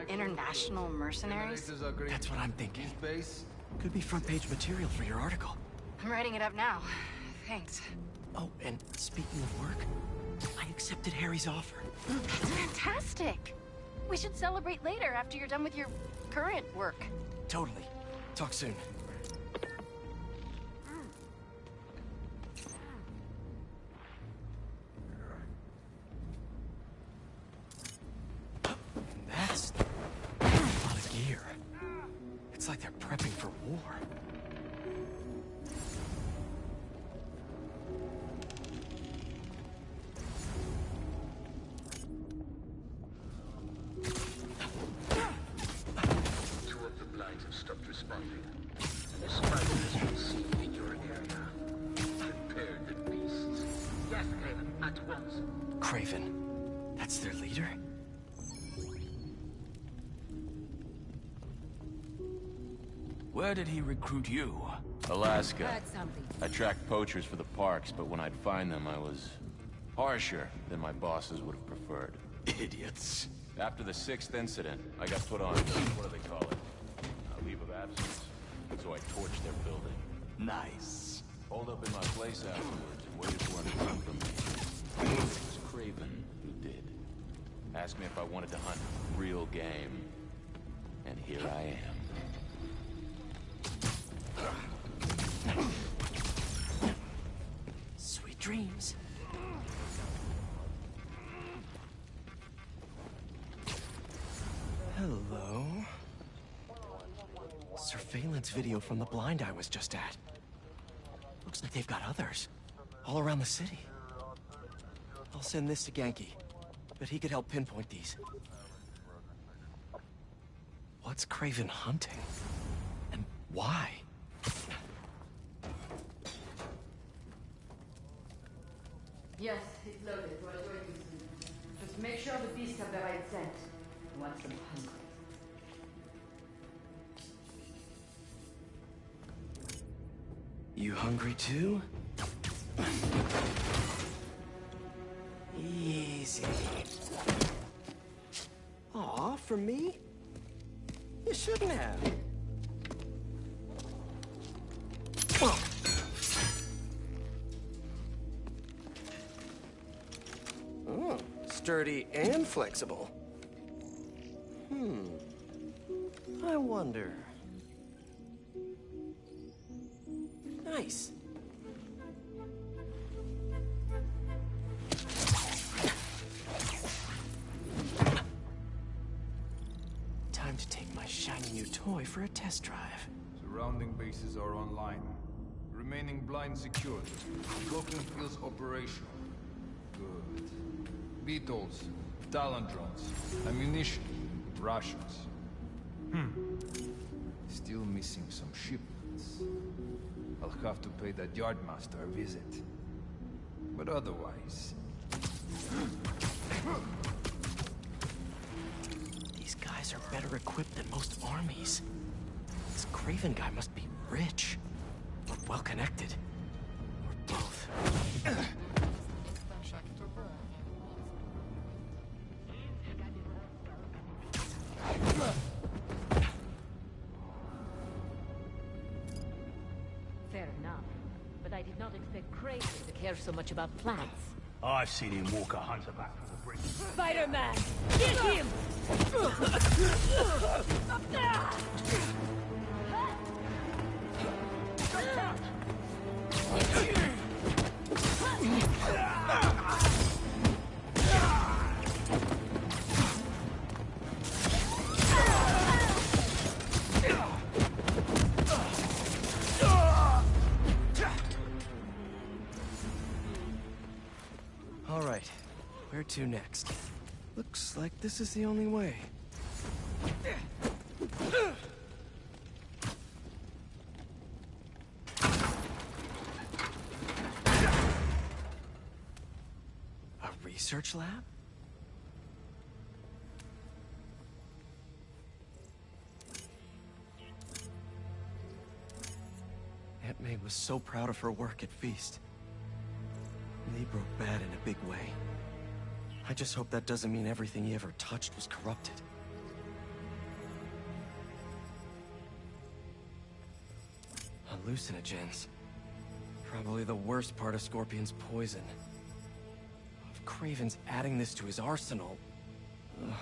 International mercenaries? That's what I'm thinking. Could be front-page material for your article. I'm writing it up now. Thanks. Oh, and speaking of work, I accepted Harry's offer. That's fantastic! We should celebrate later after you're done with your current work. Totally. Talk soon. That's a lot of gear. It's like they're prepping for war. Two of the blinds have stopped responding. The spiders will see in your area. Prepare the beasts. Yes, Craven, at once. Craven. That's their leader? Where did he recruit you? Alaska. Heard something. I tracked poachers for the parks, but when I'd find them, I was harsher than my bosses would have preferred. Idiots. After the 6th incident, I got put on, what do they call it? A leave of absence. So I torched their building. Nice. Holed up in my place afterwards and waited for him to come for me. It was Craven who did. Asked me if I wanted to hunt real game. And here I am. Sweet dreams. Hello? Surveillance video from the blind I was just at. Looks like they've got others. All around the city. I'll send this to Genki. But he could help pinpoint these. What's Craven hunting? And why? Yes, it's loaded. Right where it is. Just make sure the beasts have the right scent. Once I'm hungry. You hungry too? Easy. Aw, for me? You shouldn't have. Oh, sturdy and flexible. I wonder. Nice. Time to take my shiny new toy for a test drive. Surrounding bases are online. Remaining blind secured. Cloaking fields operational. Good. Beetles, Talon drones, ammunition, rations. Still missing some shipments. I'll have to pay that yardmaster a visit. But otherwise... These guys are better equipped than most armies. This Craven guy must be rich. Or well-connected. Or both. Fair enough. But I did not expect Craven to care so much about plants. I've seen him walk a hunter back from the bridge. Spider-Man! Get him! to next? Looks like this is the only way. A research lab? Aunt May was so proud of her work at Feast. Lee broke bad in a big way. I just hope that doesn't mean everything he ever touched was corrupted. Hallucinogens. Probably the worst part of Scorpion's poison. If Craven's adding this to his arsenal... Ugh.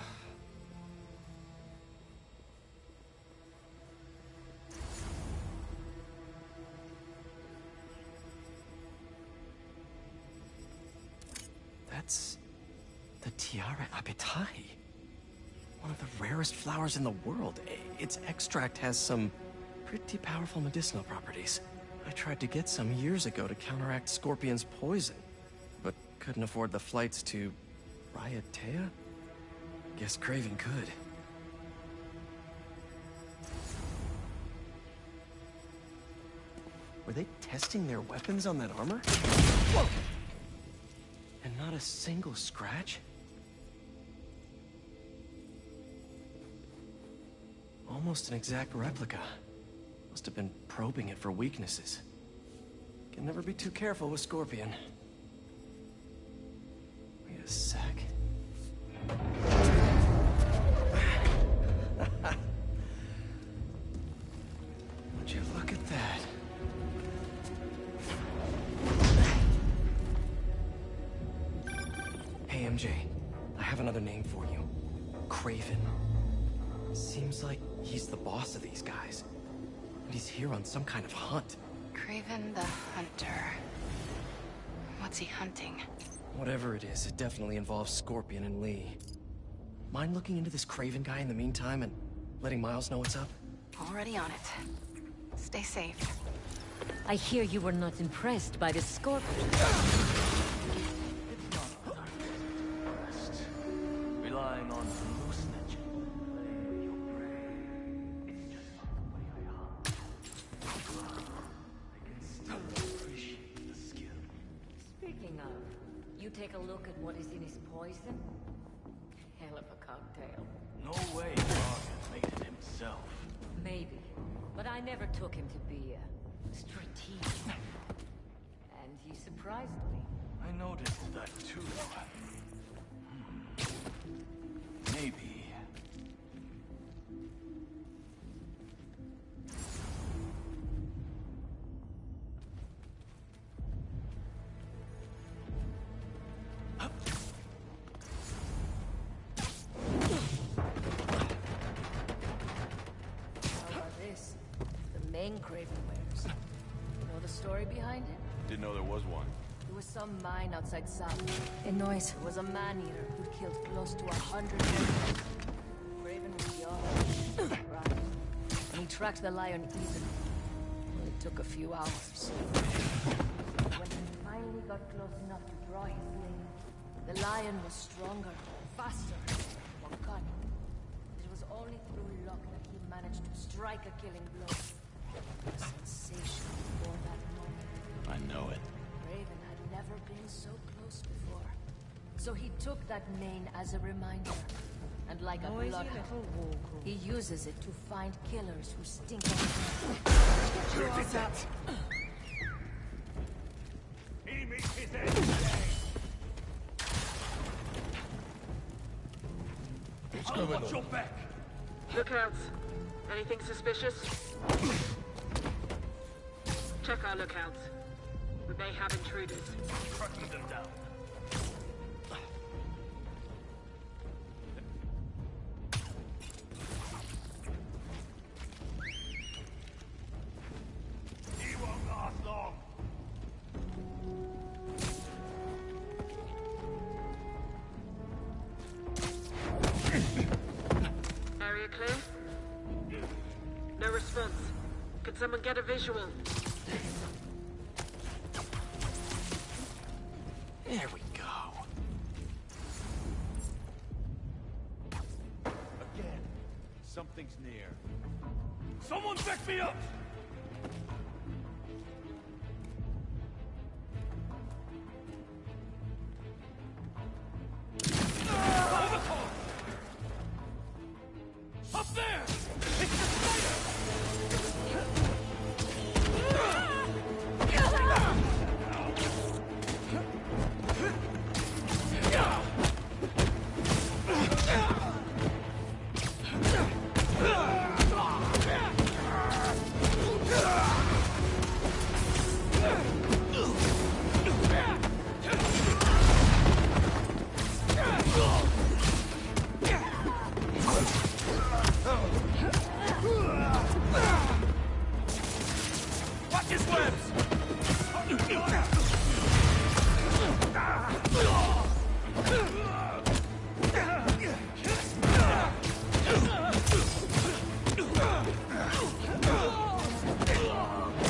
That's... the Tiara Apitai. One of the rarest flowers in the world. Its extract has some pretty powerful medicinal properties. I tried to get some years ago to counteract Scorpion's poison, but couldn't afford the flights to Raiatea? Guess Craven could. Were they testing their weapons on that armor? Whoa! And not a single scratch? Almost an exact replica. Must have been probing it for weaknesses. Can never be too careful with Scorpion. Wait a sec. Would you look at that? Hey, MJ. I have another name for you. Craven. Seems like he's the boss of these guys. And he's here on some kind of hunt. Craven the Hunter. What's he hunting? Whatever it is, it definitely involves Scorpion and Lee. Mind looking into this Craven guy in the meantime and letting Miles know what's up? Already on it. Stay safe. I hear you were not impressed by the Scorpion. Relying on hallucinogen. Speaking of, you take a look at what is in his poison? Hell of a cocktail. No way Morgan made it himself. Maybe, but I never took him to be strategic. And he surprised me. I noticed that too. Maybe. How about this? The main Craven wears. You know the story behind it? Didn't know there was one. There was some mine outside South. In Noise was a man-eater who killed close to 100 people. Craven was young, right? And he tracked the lion easily. Well, it took a few hours. When he finally got close enough to draw his blade, the lion was stronger, faster, more cunning. It was only through luck that he managed to strike a killing blow. The sensation before that moment. I know it. Raven had never been so close before. So he took that mane as a reminder. And like a bloodhound, he uses it to find killers who stink of blood. He meets his end today. I'll watch your back. Lookouts. Anything suspicious? Check our lookouts. We may have intruders. Tracking them down. He won't last long. Area clear? No response. Can someone get a visual? There we go. Something's near. Someone back me up! Up there! It's the spider! Watch his webs!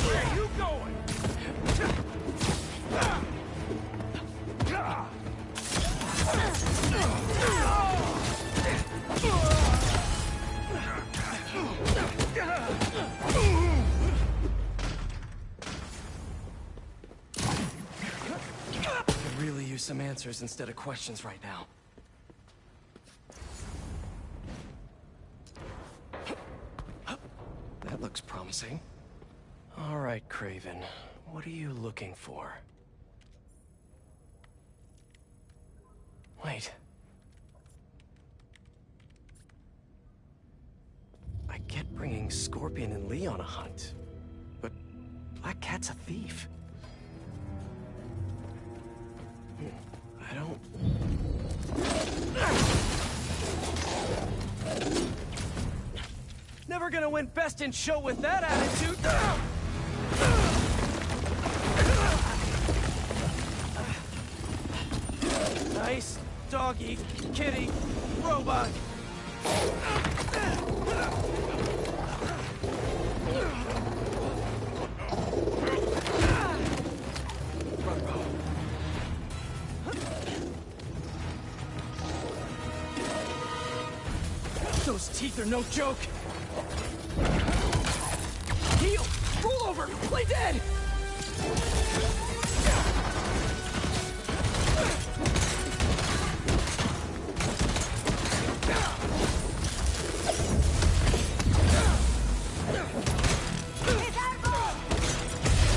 Where are you going? I could really use some answers instead of questions right now. That looks promising. All right, Craven. What are you looking for? Wait. I get bringing Scorpion and Lee on a hunt, but Black Cat's a thief. I don't... Never gonna win Best in Show with that attitude! Nice doggy, kitty, robot! Those teeth are no joke! Heal! Roll over! Play dead!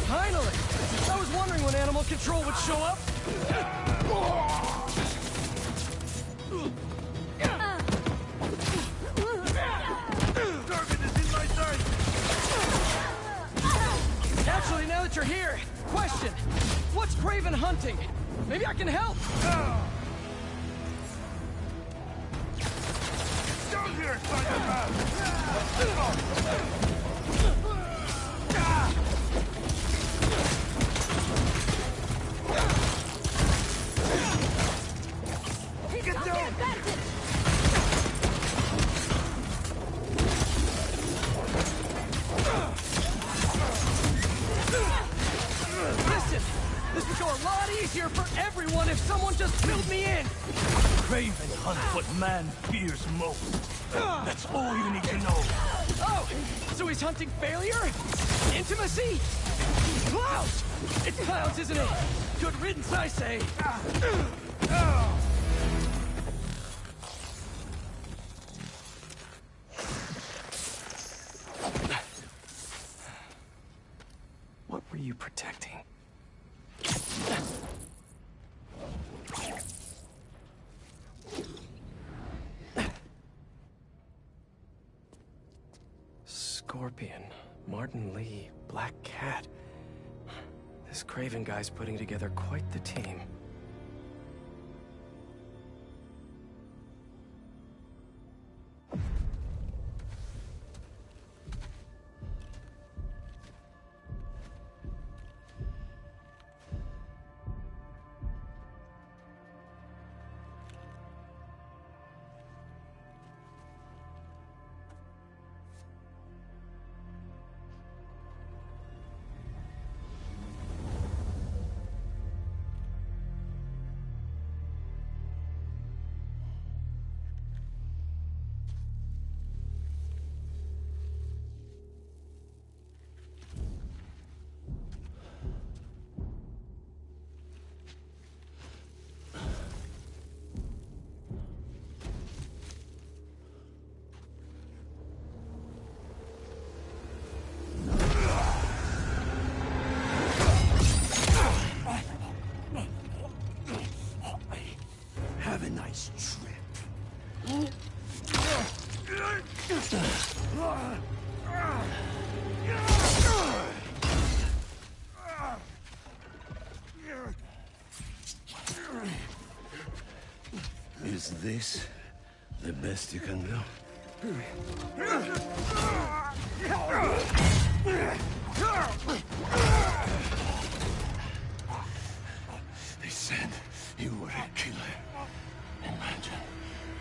Finally! I was wondering when Animal Control would show up. Actually, now that you're here, question. What's Craven hunting? Maybe I can help. Down here, Get down! Listen, this would go a lot easier for everyone if someone just filled me in. Craven hunts what man fears most. That's all you need to know. Oh, so he's hunting failure? Intimacy? Clouds! It's clouds, isn't it? Good riddance, I say. What were you protecting? Scorpion, Martin Lee, Black Cat. This Craven guy's putting together quite the team. this the best you can do? They said you were a killer. Imagine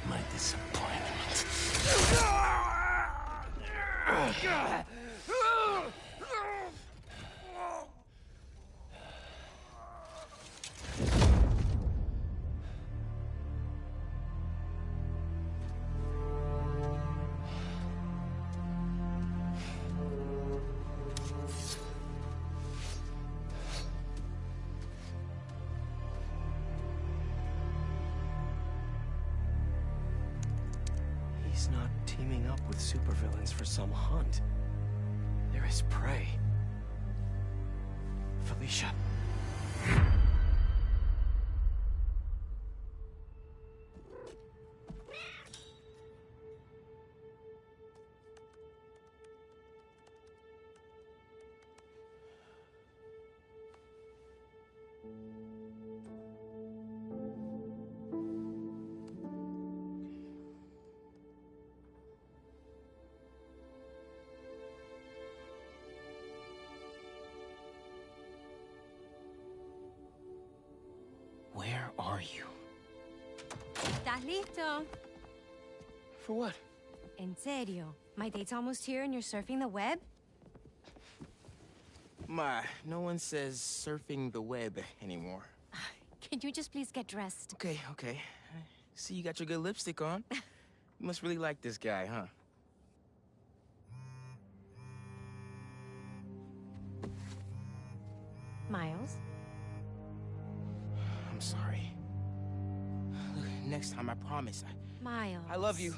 my disappointment. He's not teaming up with supervillains for some hunt. There is prey. Felicia. Where are you? ¿Estás listo? For what? En serio? My date's almost here and you're surfing the web? Ma, no one says surfing the web anymore. Can you just please get dressed? Okay, okay. See, you got your good lipstick on. You must really like this guy, huh? Miles? I'm sorry. Look, next time, I promise. Miles. I love you.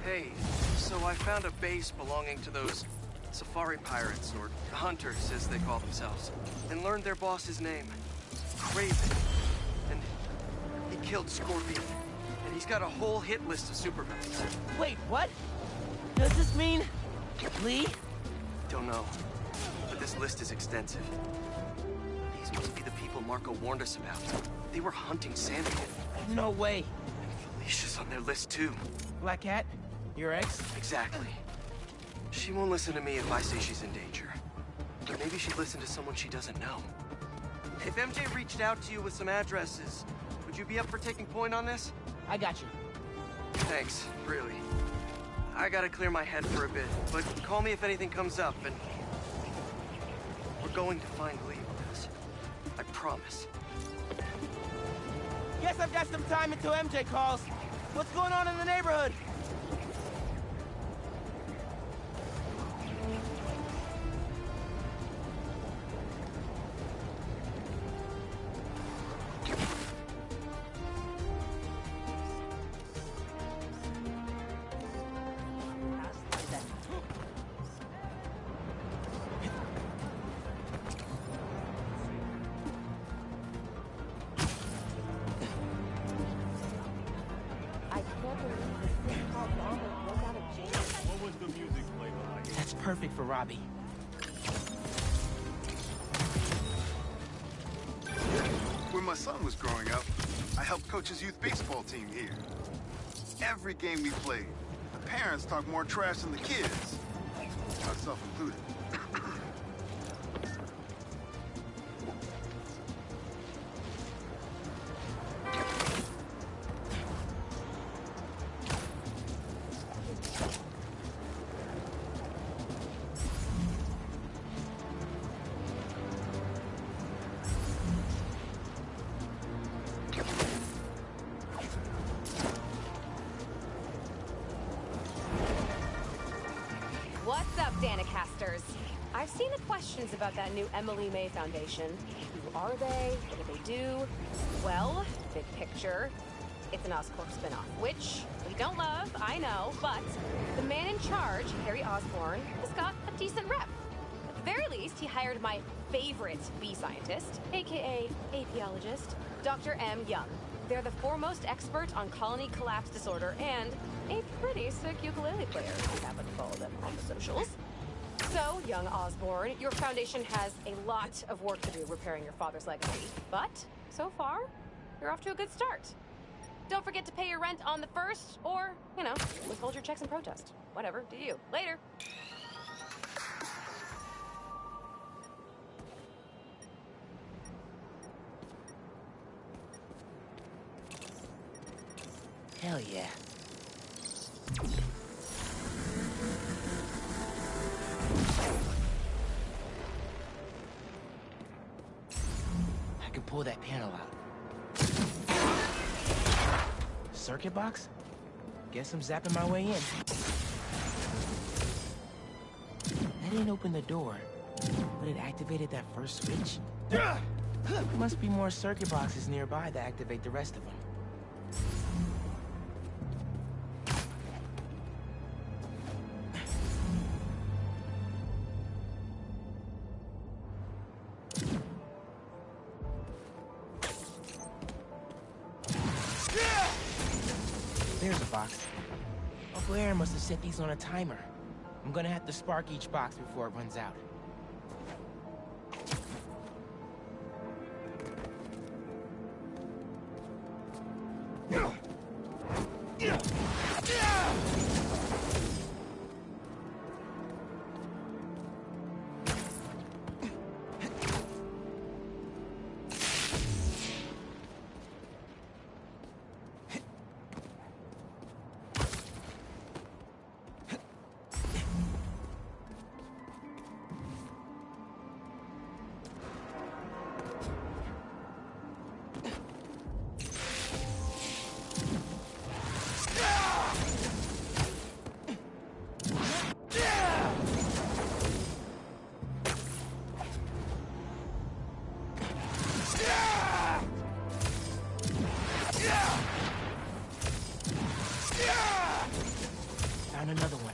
Hey, so I found a base belonging to those safari pirates, or hunters as they call themselves, and learned their boss's name, Craven. And he killed Scorpion, and he's got a whole hit list of supervillains. Wait, what? Does this mean Lee? Don't know, but this list is extensive. These must be the people Marco warned us about. They were hunting Sandman. No way. And Felicia's on their list too. Black Cat? Your ex? Exactly. She won't listen to me if I say she's in danger. But maybe she'd listen to someone she doesn't know. If MJ reached out to you with some addresses, would you be up for taking point on this? I got you. Thanks, really. I gotta clear my head for a bit, but call me if anything comes up, and... we're going to find Lee with this. I promise. Guess I've got some time until MJ calls. What's going on in the neighborhood? That's perfect for Robbie. When my son was growing up, I helped coach his youth baseball team here. Every game we played, the parents talk more trash than the kids, myself included. What's up, Danicasters? I've seen the questions about that new Emily May Foundation. Who are they? What do they do? Well, big picture, it's an Oscorp spinoff, which we don't love, I know, but the man in charge, Harry Osborn, has got a decent rep. At the very least, he hired my favorite bee scientist, aka apiologist, Dr. M. Young. They're the foremost expert on colony collapse disorder and a pretty sick ukulele player, if you happen to follow them on the socials. So, young Osborn, your foundation has a lot of work to do repairing your father's legacy. But, so far, you're off to a good start. Don't forget to pay your rent on the 1st, or, you know, withhold your checks in protest. Whatever, do you. Later. Hell yeah. I can pull that panel out. Circuit box? Guess I'm zapping my way in. That didn't open the door, but it activated that first switch. Must be more circuit boxes nearby that activate the rest of them. There's a box. Uncle Aaron must have set these on a timer. I'm gonna have to spark each box before it runs out. Found another one.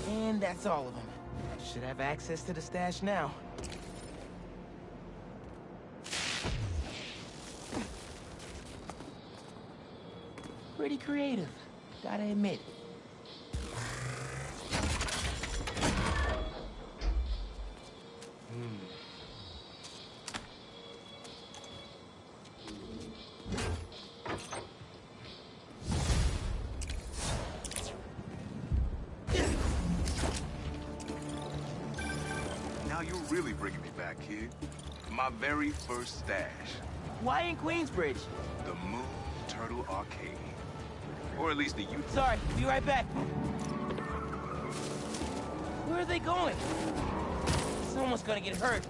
And that's all of them. Should have access to the stash now. Pretty creative, gotta admit. Now you're really bringing me back, kid. My very first stash. Why in Queensbridge? The Moon Turtle Arcade. Or at least the youth. Sorry, be right back. Where are they going? Someone's gonna get hurt.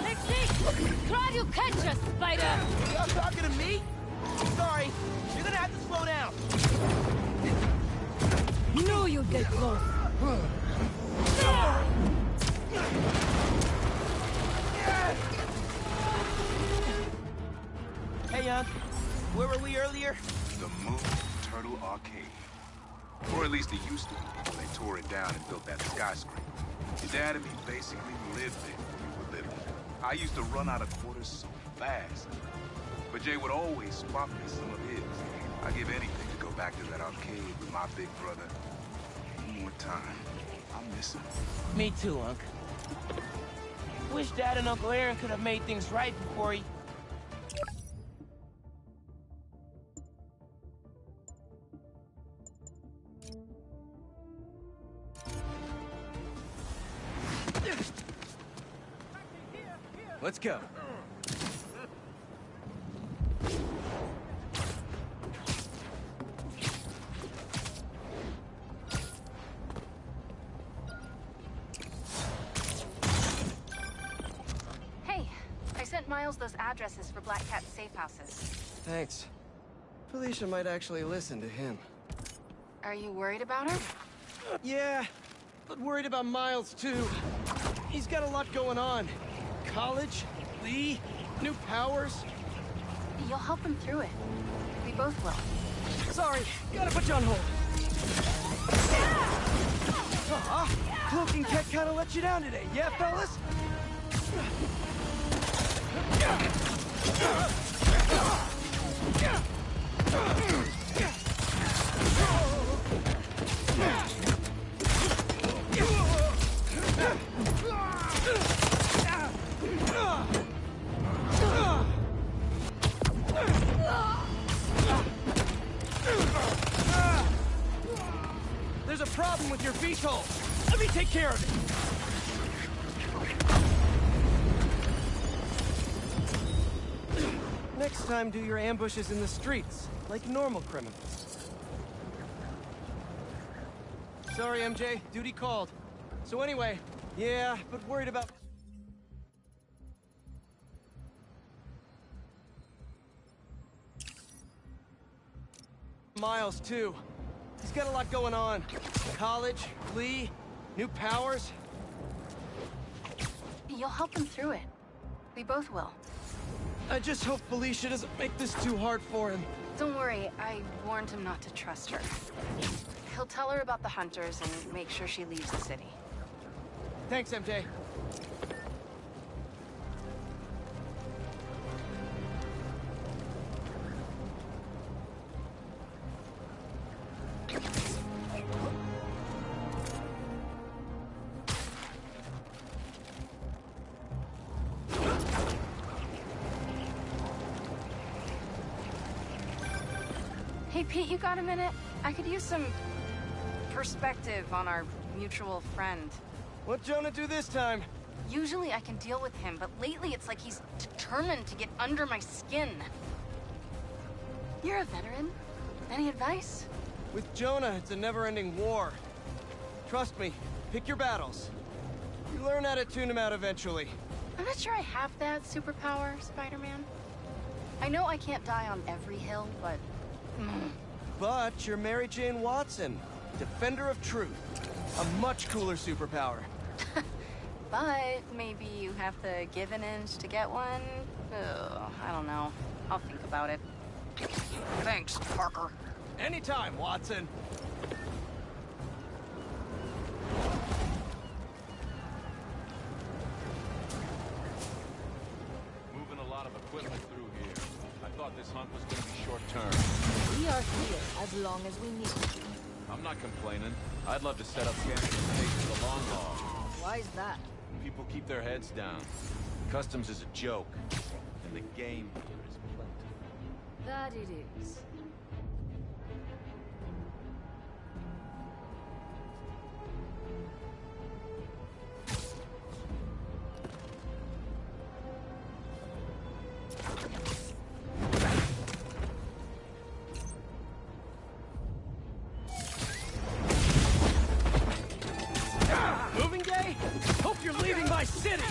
Technique! Try to catch us, Spider! Y'all talking to me? Sorry, you're gonna have to slow down. Knew you'd get close. Hey, Young. Where were we earlier? The Moon Turtle Arcade. Or at least it used to when they tore it down and built that skyscraper. Your dad and me basically lived there when we were little. I used to run out of quarters so fast. But Jay would always spot me some of his. I'd give anything to go back to that arcade with my big brother. One more time. I miss him. Me too, Unc. Wish Dad and Uncle Aaron could have made things right before he... Let's go. Hey, I sent Miles those addresses for Black Cat's safe houses. Thanks. Felicia might actually listen to him. Are you worried about her? Yeah, but worried about Miles, too. He's got a lot going on. College, Lee, new powers. You'll help him through it. We both will. Sorry, gotta put you on hold. Cloaking tech kinda let you down today, yeah, fellas? There's a problem with your VTOL. Let me take care of it. Next time, do your ambushes in the streets, like normal criminals. Sorry, MJ. Duty called. So anyway, yeah, but worried about... Miles, too. He's got a lot going on. College, Lee, new powers. You'll help him through it. We both will. I just hope Felicia doesn't make this too hard for him. Don't worry, I warned him not to trust her. He'll tell her about the hunters and make sure she leaves the city. Thanks, MJ. Hey, Pete, you got a minute? I could use some perspective on our mutual friend. What'd Jonah do this time? Usually I can deal with him, but lately it's like he's determined to get under my skin. You're a veteran. Any advice? With Jonah, it's a never-ending war. Trust me, pick your battles. You learn how to tune him out eventually. I'm not sure I have that superpower, Spider-Man. I know I can't die on every hill, but... But you're Mary Jane Watson, defender of truth. A much cooler superpower. But maybe you have to give an inch to get one? Ugh, I don't know. I'll think about it. Thanks, Parker. Anytime, Watson. Moving a lot of equipment through here. I thought this hunt was going to be short-term. We are here as long as we need to. I'm not complaining. I'd love to set up camp in space for the long haul. Why is that? People keep their heads down. Customs is a joke, and the game here is plenty. That it is. Moving day? Hope you're leaving my city!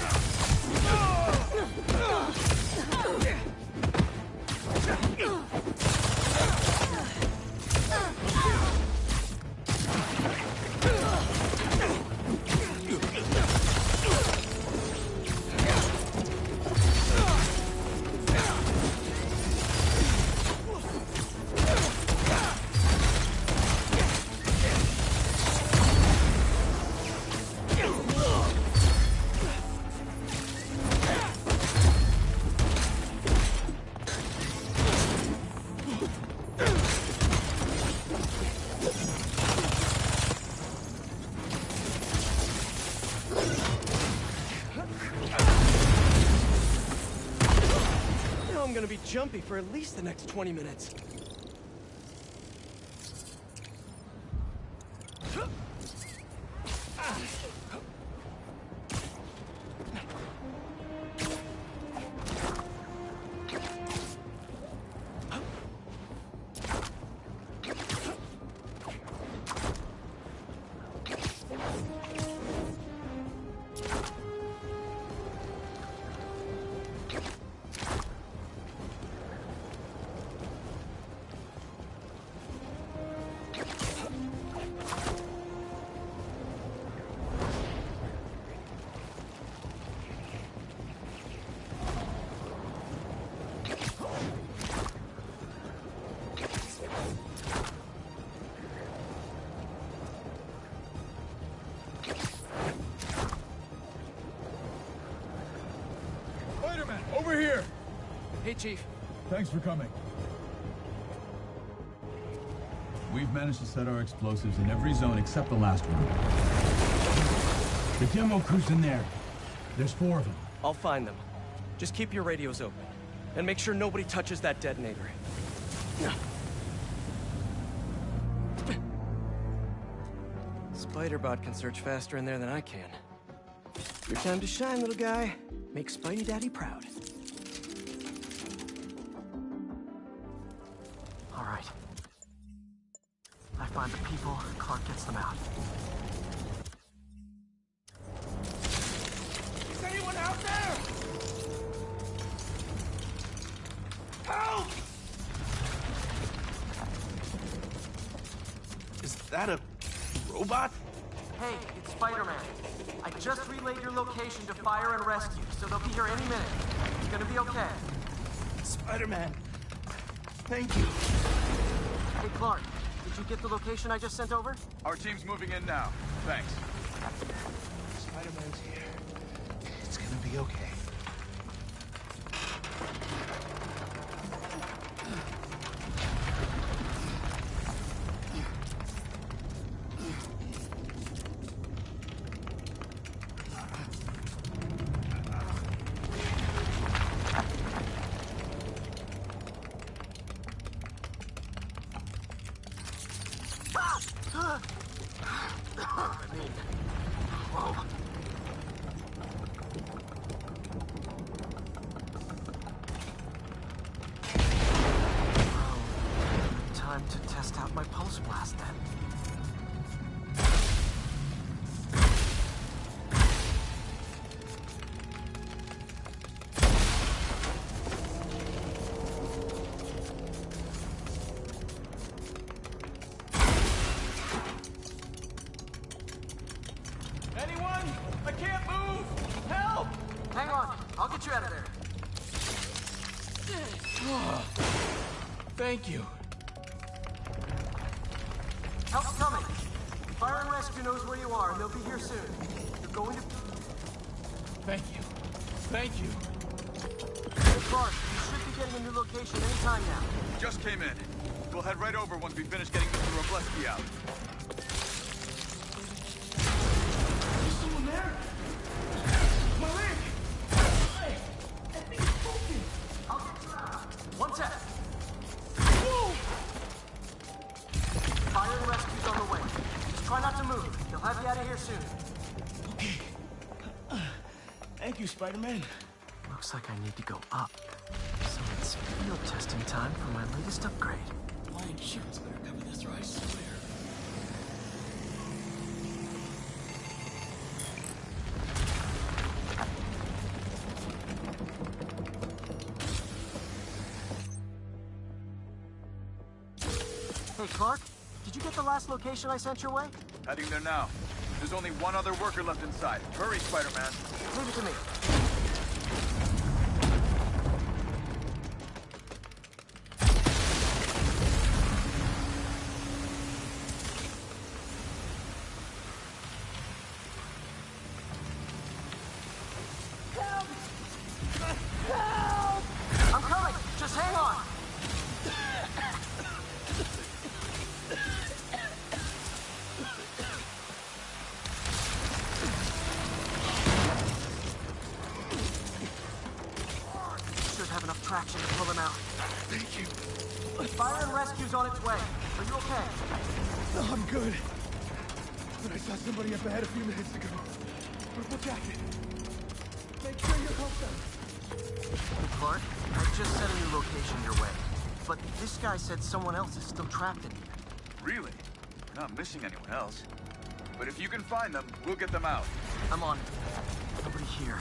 I'm gonna be jumpy for at least the next 20 minutes. Over here! Hey, Chief. Thanks for coming. We've managed to set our explosives in every zone except the last one. The demo crew's in there. There's 4 of them. I'll find them. Just keep your radios open. And make sure nobody touches that detonator. Spider-Bot can search faster in there than I can. Your time to shine, little guy. Make Spidey Daddy proud. All right. I find the people, Clark gets them out. Is anyone out there? Help! Is that a robot? Hey, it's Spider-Man. I just relayed your location to fire and rescue, so they'll be here any minute. It's gonna be okay. Spider-Man. Thank you. Hey, Clark, did you get the location I just sent over? Our team's moving in now. Thanks. Spider-Man's here. It's gonna be okay. Time to test out my pulse blast then. Anyone? I can't move! Help! Hang on, I'll get you out of there. Thank you. Help's coming. Fire and Rescue knows where you are, and they'll be here soon. You're going to... Thank you. Thank you. Hey, Clark, you should be getting a new location anytime now. Just came in. We'll head right over once we finish getting Mr. Robleski out. Is someone there? My leg! Hey! I think it's broken! I'll get you out. One sec. Whoa! Fire and Rescue's on the way. Just try not to move. They'll have you out of here soon. Okay. Thank you, Spider-Man. Looks like I need to go up. So it's field testing time for my latest upgrade. My insurance better cover this, or I swear. Hey, Clark, did you get the last location I sent your way? Heading there now. There's only one other worker left inside. Hurry, Spider-Man. Leave it to me. I'm coming! Just hang on! Should have enough traction to pull him out. Thank you. Fire and Rescue's on its way. Are you okay? No, I'm good. But I saw somebody up ahead a few minutes ago. Purple jacket. Make sure you help them. Clark, I just sent a new location your way. But this guy said someone else is still trapped in here. Really? We're not missing anyone else. But if you can find them, we'll get them out. I'm on it. Nobody here.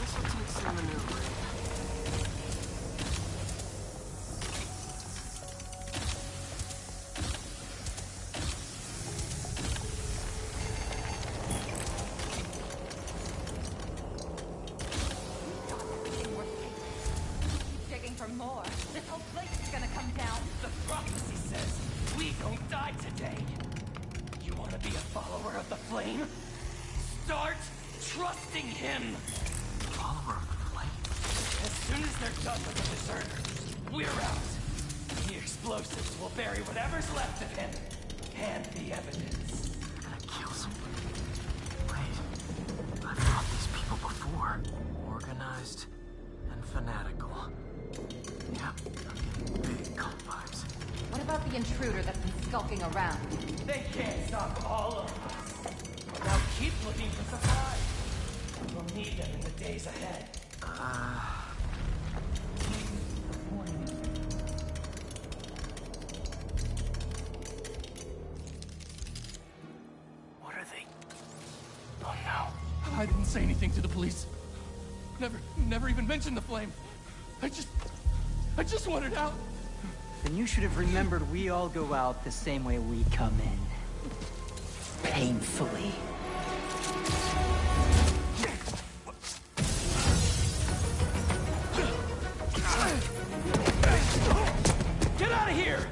This will take some maneuvering. more, this whole place is gonna come down. The prophecy says we don't die today. You want to be a follower of the flame? Start trusting him. Follower of the flame? As soon as they're done with the deserters, we're out. The explosives will bury whatever's left of him and the evidence. Gonna kill someone? Wait, I've fought these people before. Organized and fanatical. Yeah, I'm getting big cult vibes. What about the intruder that's been skulking around? They can't stop all of us. Now keep looking for supplies. We'll need them in the days ahead. What are they? Oh no. I didn't say anything to the police. Never even mentioned the flame. I just wanted out. Then you should have remembered we all go out the same way we come in. Painfully. Get out of here!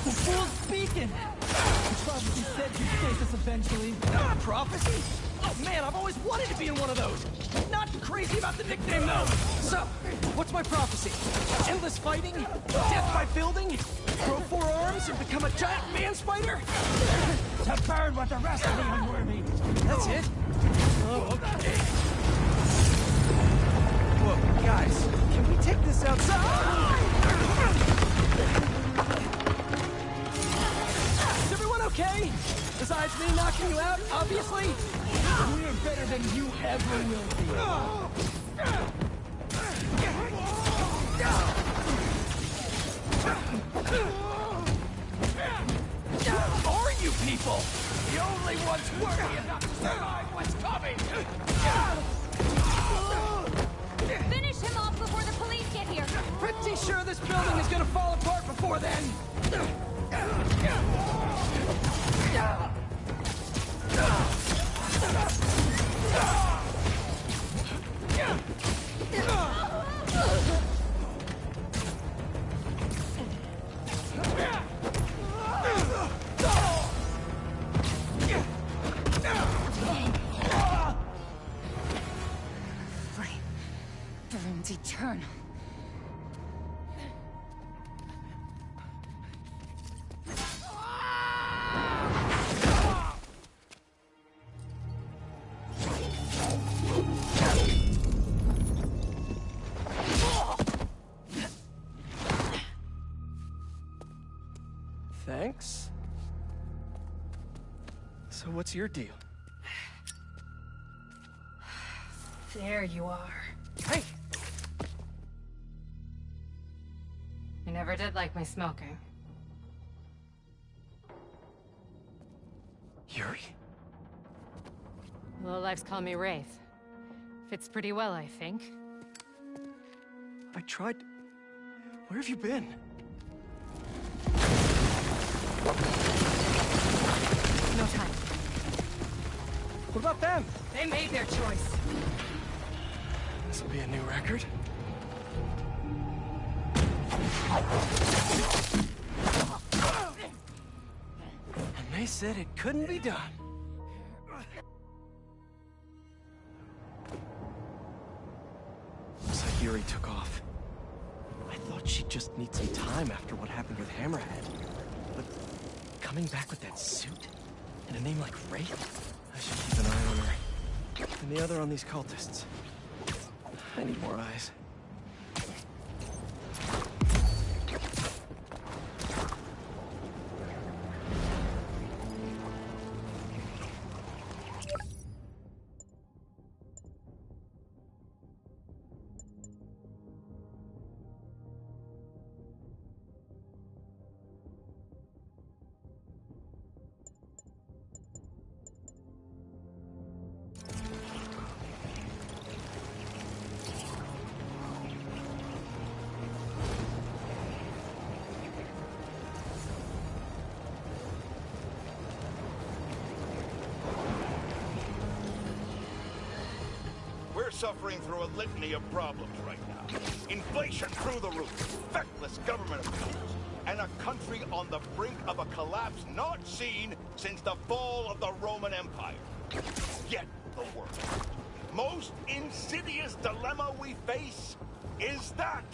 The fool's speaking! The prophecy said you'd face us eventually. Prophecy? Oh man, I've always wanted to be in one of those. Not crazy about the nickname though. So, what's my prophecy? Endless fighting? Death by building? Grow 4 arms and become a giant man spider? To burn with the rest of the unworthy. That's it? Oh, okay. Whoa, guys, can we take this outside? Is everyone okay? Besides me knocking you out, obviously? We're better than you ever will be. Who are you people? The only ones worthy enough to survive what's coming! Finish him off before the police get here! Pretty sure this building is gonna fall apart before then! Flame burns eternal. Thanks. So what's your deal? There you are. Hey! You never did like my smoking. Yuri? Lowlifes call me Wraith. Fits pretty well, I think. I tried... Where have you been? No time. What about them? They made their choice. This'll be a new record. And they said it couldn't be done. Looks like Yuri took off. I thought she'd just need some time after what happened with Hammerhead. But coming back with that suit? And a name like Wraith? I should keep an eye on her. And the other on these cultists. I need more eyes. suffering through a litany of problems right now. Inflation through the roof, feckless government officials, and a country on the brink of a collapse not seen since the fall of the Roman Empire. Yet the worst, most insidious dilemma we face is that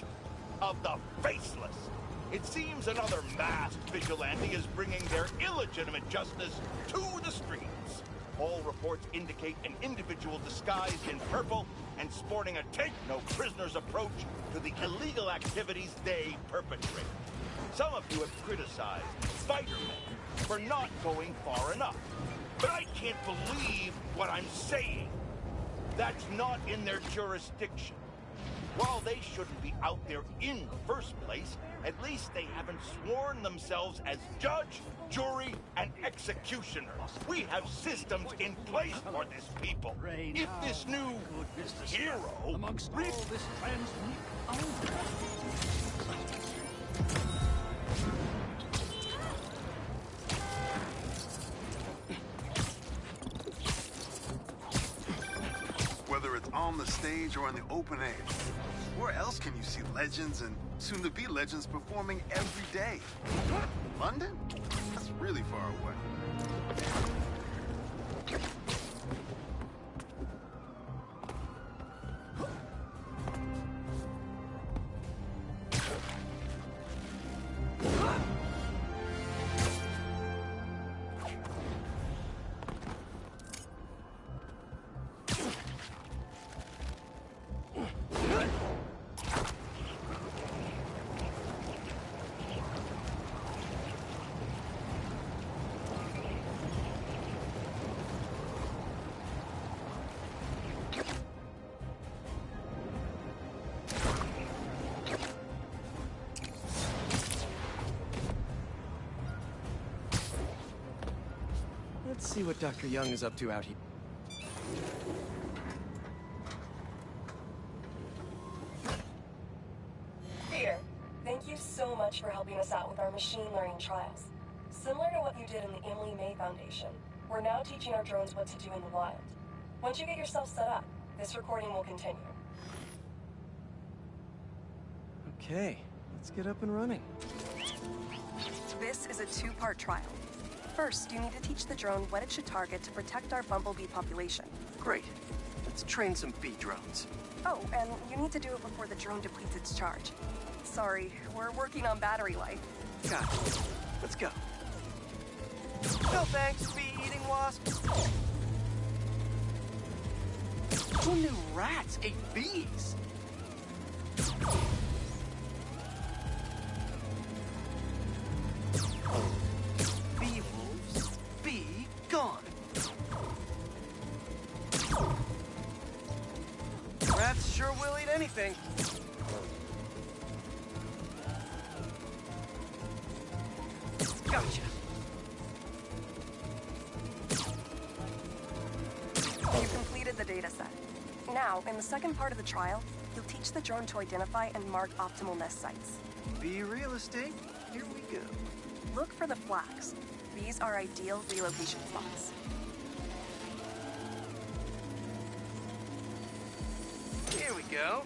of the faceless. It seems another masked vigilante is bringing their illegitimate justice to the streets. All reports indicate an individual disguised in purple and sporting a take-no-prisoners approach to the illegal activities they perpetrate. Some of you have criticized Spider-Man for not going far enough. But I can't believe what I'm saying. That's not in their jurisdiction. While they shouldn't be out there in the first place, at least they haven't sworn themselves as judge, jury, and executioner. We have systems in place for this people. If this new hero... Amongst all this Whether it's on the stage or in the open air, where else can you see legends and soon-to-be legends performing every day? London? That's really far away. Let's see what Dr. Young is up to out here. Peter, thank you so much for helping us out with our machine learning trials. Similar to what you did in the Emily May Foundation, we're now teaching our drones what to do in the wild. Once you get yourself set up, this recording will continue. Okay, let's get up and running. This is a two-part trial. First, you need to teach the drone what it should target to protect our bumblebee population. Great. Let's train some bee drones. Oh, and you need to do it before the drone depletes its charge. Sorry, we're working on battery life. Got it. Let's go. No thanks, bee-eating wasp. Who knew rats ate bees? Bee wolves, bee gone. Rats sure will eat anything. Gotcha. You completed the data set. Now, in the second part of the trial, you'll teach the drone to identify and mark optimal nest sites. Bee real estate, here we go. Look for the flags. These are ideal relocation spots. Here we go.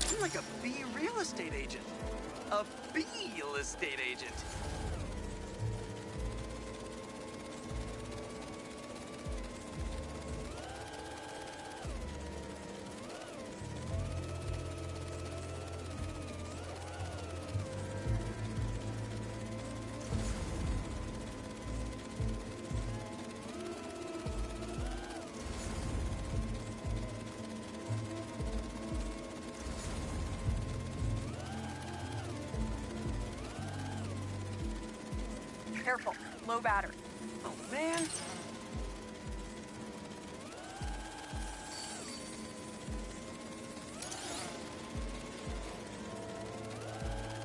I'm like a bee real estate agent. A bee real estate agent. Careful, low battery. Oh, man.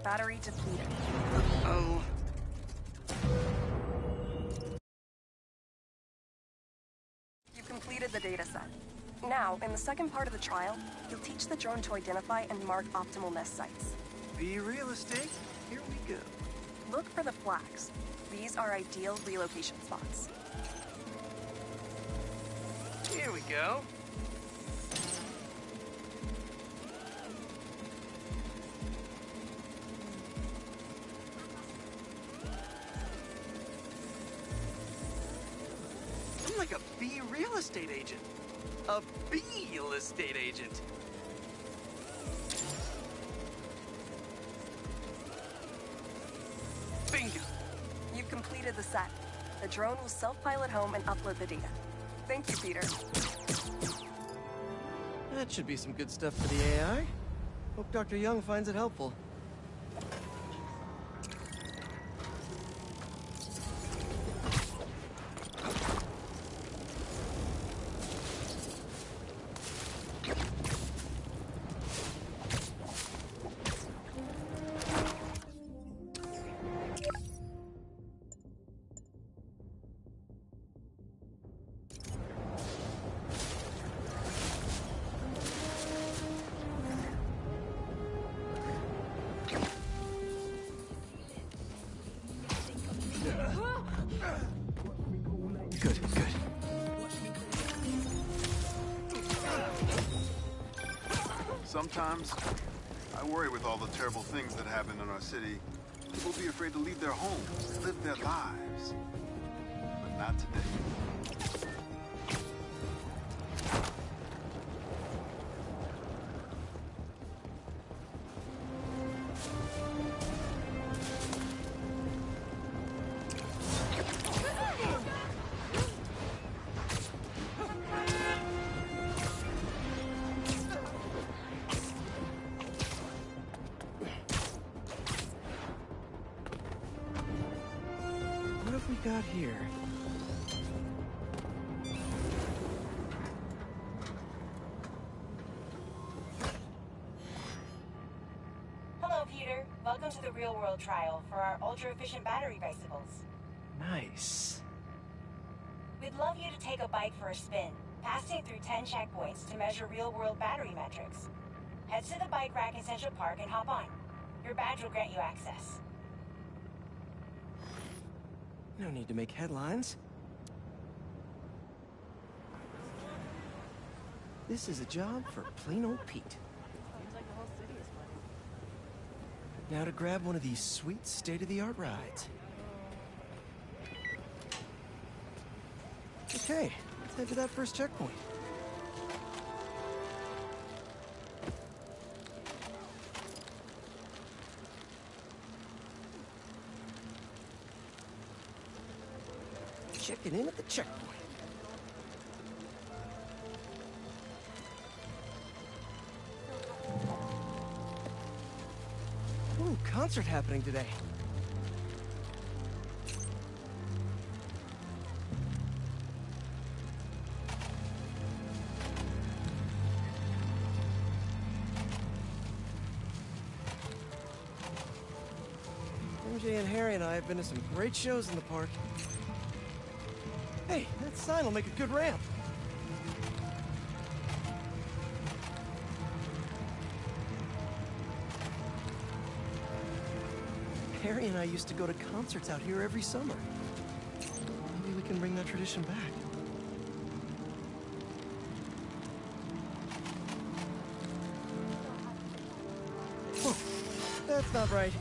Battery depleted. Oh. You completed the data set. Now, in the second part of the trial, you'll teach the drone to identify and mark optimal nest sites. Bee real estate, here we go. Look for the flags. These are ideal relocation spots. Here we go. I'm like a B real estate agent. A B real estate agent. Bingo. You've completed the set. The drone will self-pilot home and upload the data. Thank you, Peter. That should be some good stuff for the AI. Hope Dr. Young finds it helpful. Good, good. Sometimes, I worry with all the terrible things that happen in our city. People be afraid to leave their homes, live their lives. But not today. What have we got here? Hello, Peter. Welcome to the real-world trial for our ultra-efficient battery bicycles. Nice. We'd love you to take a bike for a spin, passing through 10 checkpoints to measure real-world battery metrics. Head to the bike rack in Central Park and hop on. Your badge will grant you access. No need to make headlines. This is a job for plain old Pete. Seems like the whole city is flooded. Now to grab one of these sweet state-of-the-art rides. Okay, let's head to that first checkpoint. Checking in at the checkpoint. Ooh, concert happening today. MJ and Harry and I have been to some great shows in the park. Hey, that sign will make a good ramp. Harry and I used to go to concerts out here every summer. Maybe we can bring that tradition back. Whoa, that's not right.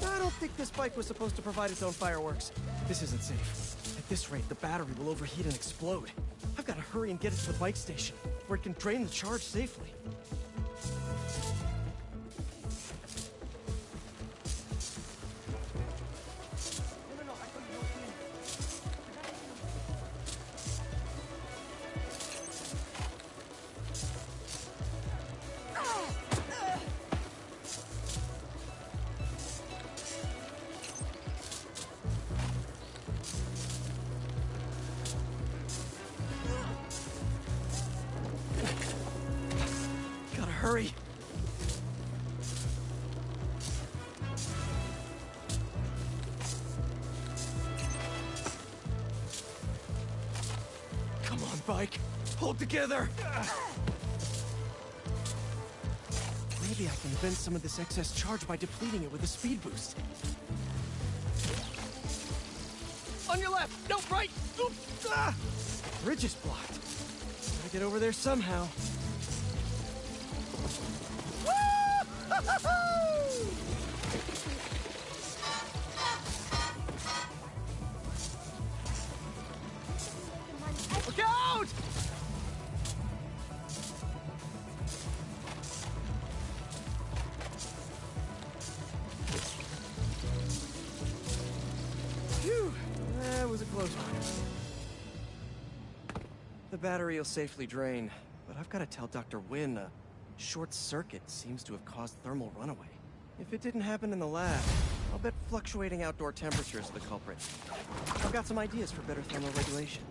I don't think this bike was supposed to provide its own fireworks. This isn't safe. At this rate, the battery will overheat and explode. I've got to hurry and get it to the bike station, where it can drain the charge safely. Hurry! Come on, bike! Hold together! Maybe I can vent some of this excess charge by depleting it with a speed boost. On your left! No, right! Oop. Ah! Bridge is blocked. Gotta get over there somehow. Look out! Phew, that was a close one. The battery will safely drain, but I've got to tell Dr. Wynn a short circuit seems to have caused thermal runaway. If it didn't happen in the lab, I'll bet fluctuating outdoor temperatures are the culprit. I've got some ideas for better thermal regulation.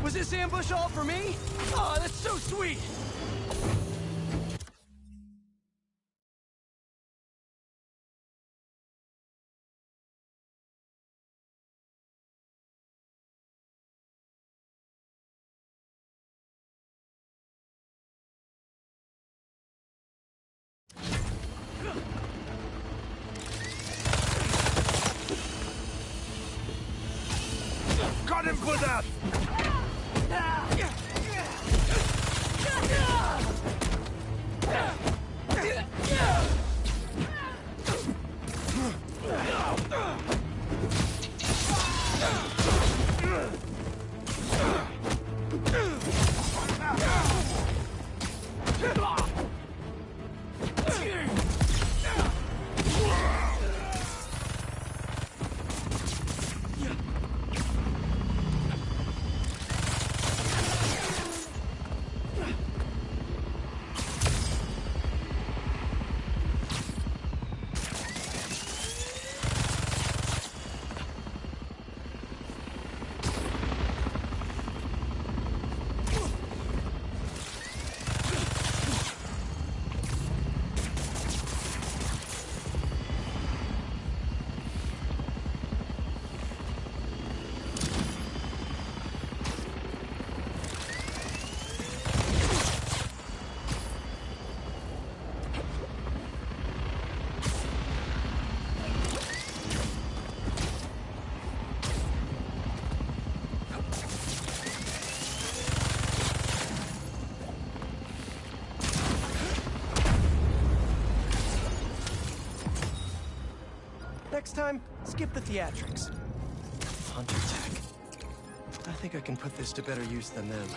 Was this ambush all for me? Oh, that's so sweet! got him for that! Next time, skip the theatrics. Hunter tech. I think I can put this to better use than them.